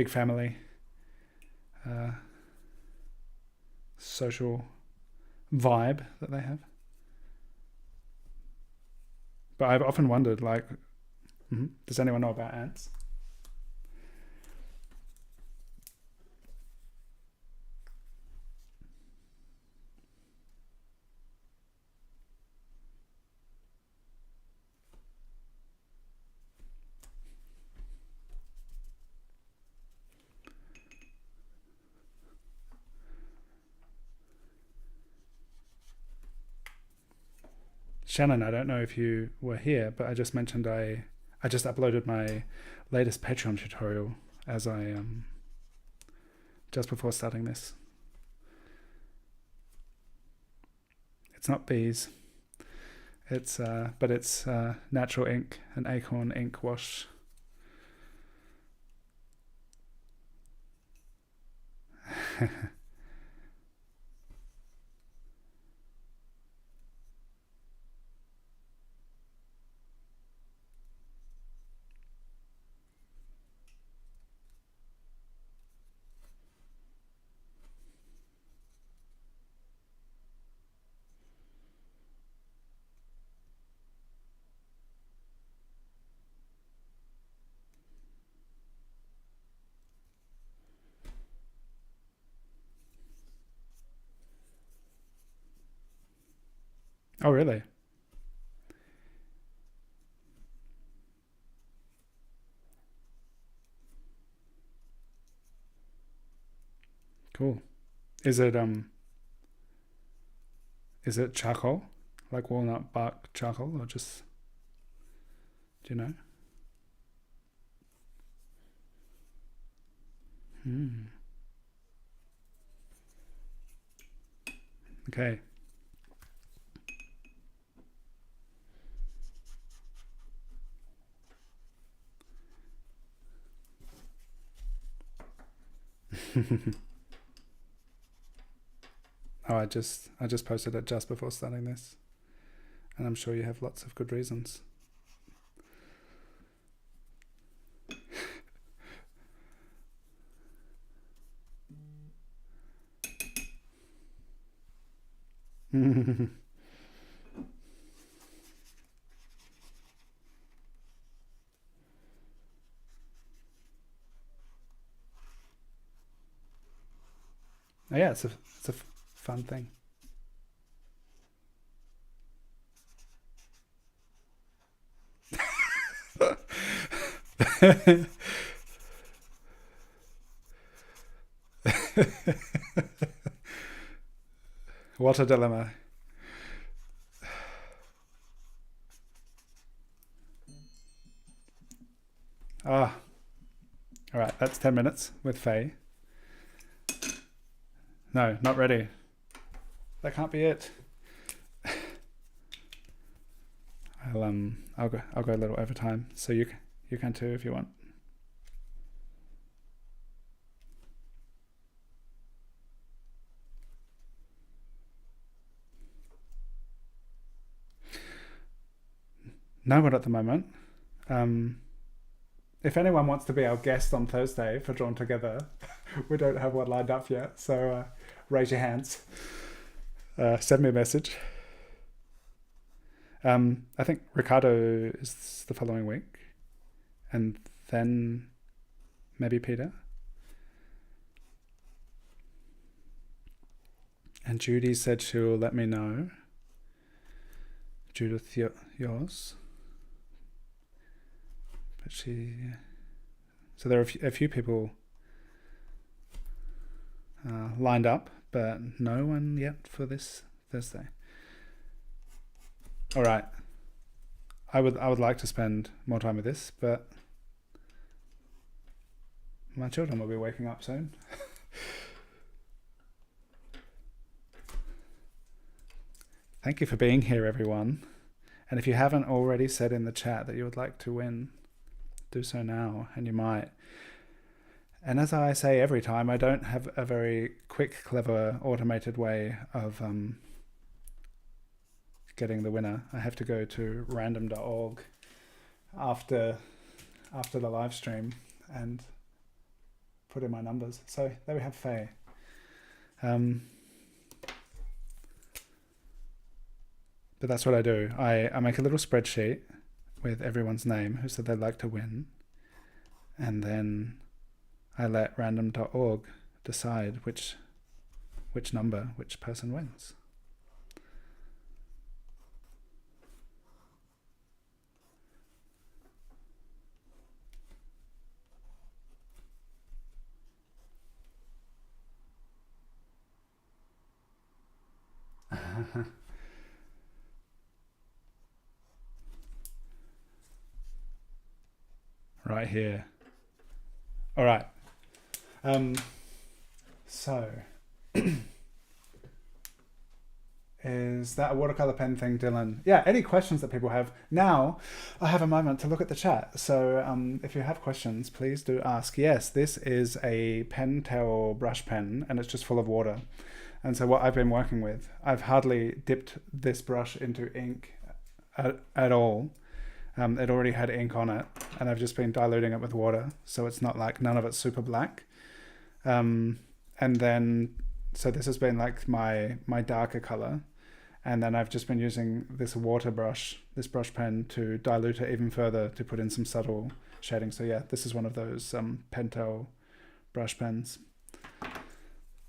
family social vibe that they have. But I've often wondered, like, does anyone know about ants? Shannon, I don't know if you were here, but I just mentioned I just uploaded my latest Patreon tutorial as I just before starting this. It's not bees, It's but it's natural ink, an acorn ink wash. Oh, really? Cool. Is it charcoal? Like walnut bark charcoal, or just, do you know? Okay. Oh, I just posted it just before starting this, and I'm sure you have lots of good reasons. Oh, yeah, it's a fun thing. What a dilemma. Ah, all right, that's 10 minutes with Faye. No, not ready. That can't be it. I'll go a little over time, so you can too if you want. No one at the moment. If anyone wants to be our guest on Thursday for Drawn Together, we don't have one lined up yet, so raise your hands. Send me a message. I think Ricardo is the following week, and then maybe Peter. And Judy said she'll let me know. Judith, yours. But so there are a few people lined up, but no one yet for this Thursday. All right. I would like to spend more time with this, but my children will be waking up soon. Thank you for being here, everyone. And if you haven't already said in the chat that you would like to win, do so now, and you might. And as I say every time, I don't have a very quick, clever, automated way of getting the winner. I have to go to random.org after the live stream and put in my numbers. So there we have Faye. But that's what I do. I make a little spreadsheet with everyone's name who said they'd like to win, and then I let random.org decide which number, which person wins. Right here. All right. So is Is that a watercolor pen thing, Dylan? Yeah, any questions that people have. Now, I have a moment to look at the chat. So if you have questions, please do ask. Yes, this is a Pentel brush pen, and it's just full of water. And so what I've been working with, I've hardly dipped this brush into ink at all. It already had ink on it, and I've just been diluting it with water, so it's not like none of it's super black. And then, so this has been like my darker color, and then I've just been using this water brush, this brush pen, to dilute it even further to put in some subtle shading. So yeah, this is one of those Pentel brush pens.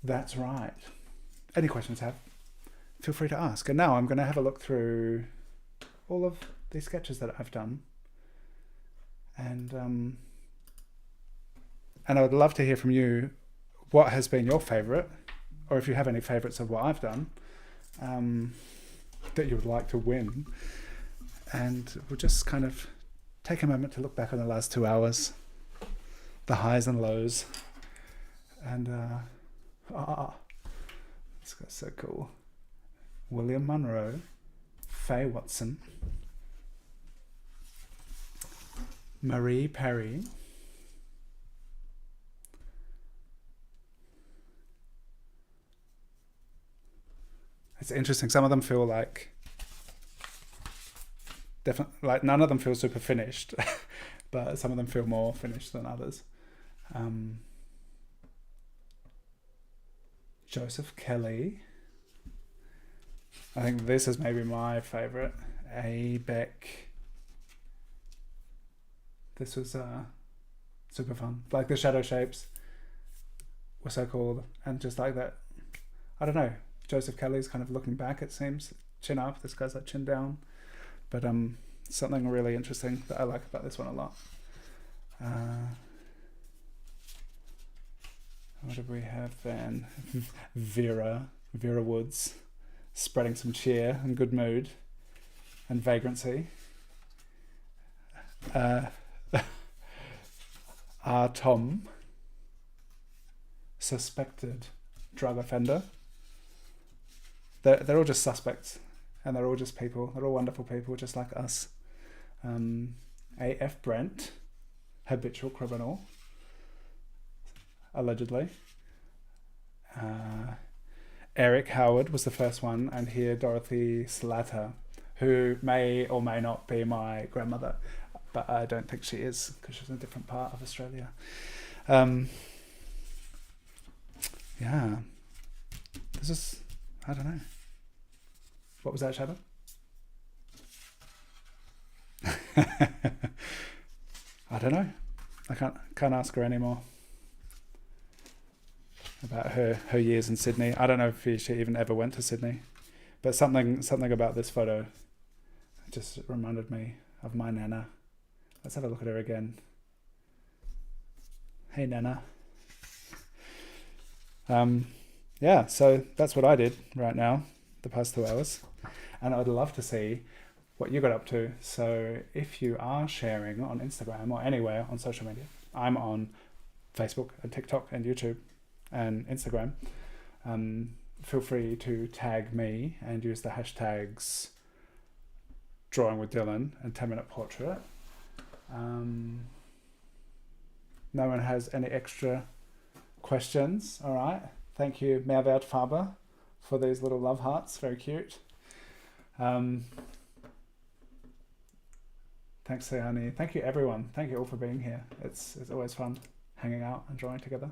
That's right. Any questions have, feel free to ask. And now I'm going to have a look through all of these sketches that I've done, and I would love to hear from you what has been your favorite, or if you have any favorites of what I've done that you would like to win. And we'll just kind of take a moment to look back on the last 2 hours, the highs and lows, and this guy's so cool. William Munro, Faye Watson, Marie Perry, it's interesting. Some of them feel like like none of them feel super finished, but some of them feel more finished than others. Joseph Kelly. I think this is maybe my favorite. Beck. This was super fun. Like the shadow shapes were so cool, and just like that, I don't know, Joseph Kelly's kind of looking back, it seems, chin up. This guy's like chin down, but something really interesting that I like about this one a lot. What did we have then? Vera Woods, spreading some cheer and good mood and vagrancy. Tom, suspected drug offender. They're all just suspects, and they're all just people. They're all wonderful people, just like us. A.F. Brent, habitual criminal, allegedly. Eric Howard was the first one, and here Dorothy Slatter, who may or may not be my grandmother, but I don't think she is, because she's in a different part of Australia. Yeah, this is, I don't know. What was that, Shadow? I don't know. I can't ask her anymore about her years in Sydney. I don't know if she even ever went to Sydney, but something about this photo just reminded me of my Nana. Let's have a look at her again. Hey, Nana. Yeah, so that's what I did right now, the past 2 hours. And I would love to see what you got up to. So if you are sharing on Instagram or anywhere on social media, I'm on Facebook and TikTok and YouTube and Instagram. Feel free to tag me and use the hashtags drawingwithdylan and 10-minute portrait. No one has any extra questions. All right. Thank you, Meerwert Faber, for these little love hearts. Very cute. Thanks, Sayani. Thank you, everyone. Thank you all for being here. It's always fun hanging out and drawing together.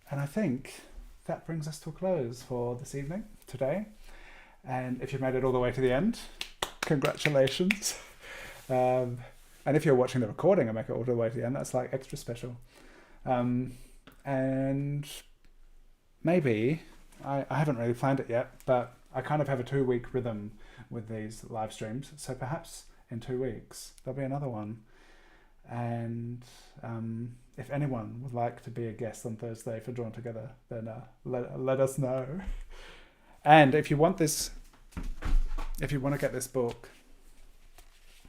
And I think that brings us to a close for this evening, today. And if you made it all the way to the end, congratulations. And if you're watching the recording and make it all the way to the end, that's like extra special. And maybe, I haven't really planned it yet, but I kind of have a 2-week rhythm with these live streams. So perhaps in 2 weeks, there'll be another one. And if anyone would like to be a guest on Thursday for Drawn Together, then let us know. And if you want to get this book,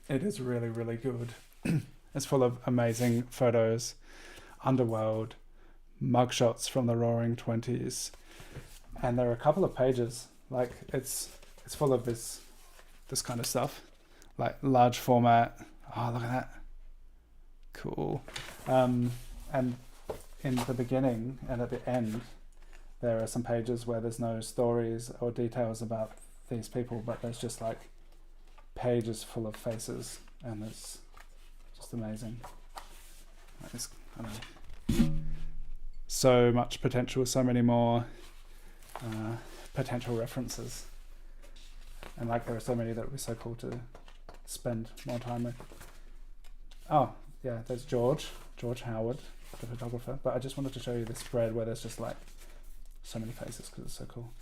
it is really, really good. It's full of amazing photos, Underworld, mugshots from the roaring 20s. And there are a couple of pages, like it's it's full of this kind of stuff, like large format. Oh, look at that. Cool. And in the beginning and at the end, there are some pages where there's no stories or details about these people, but there's just like pages full of faces, and it's just amazing. It's, I don't know, so much potential, so many more potential references, and like there are so many that would be so cool to spend more time with. Oh yeah, there's George Howard, the photographer, but I just wanted to show you this spread where there's just like so many faces because it's so cool,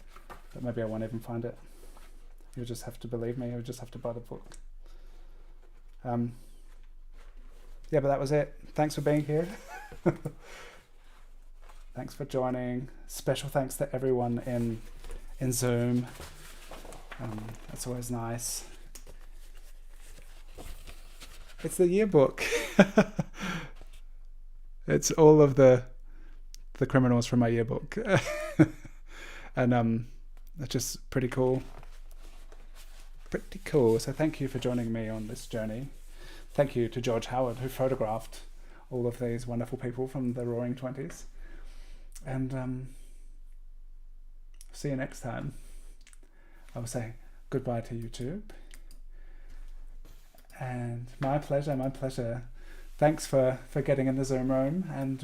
but maybe I won't even find it. You'll just have to believe me, you'll just have to buy the book. Yeah, but that was it. Thanks for being here. Thanks for joining. Special thanks to everyone in Zoom. That's always nice. It's the yearbook. It's all of the criminals from my yearbook. And it's just pretty cool. Pretty cool. So thank you for joining me on this journey. Thank you to George Howard, who photographed all of these wonderful people from the Roaring Twenties. And see you next time. I will say goodbye to YouTube. And my pleasure. Thanks for getting in the Zoom room, and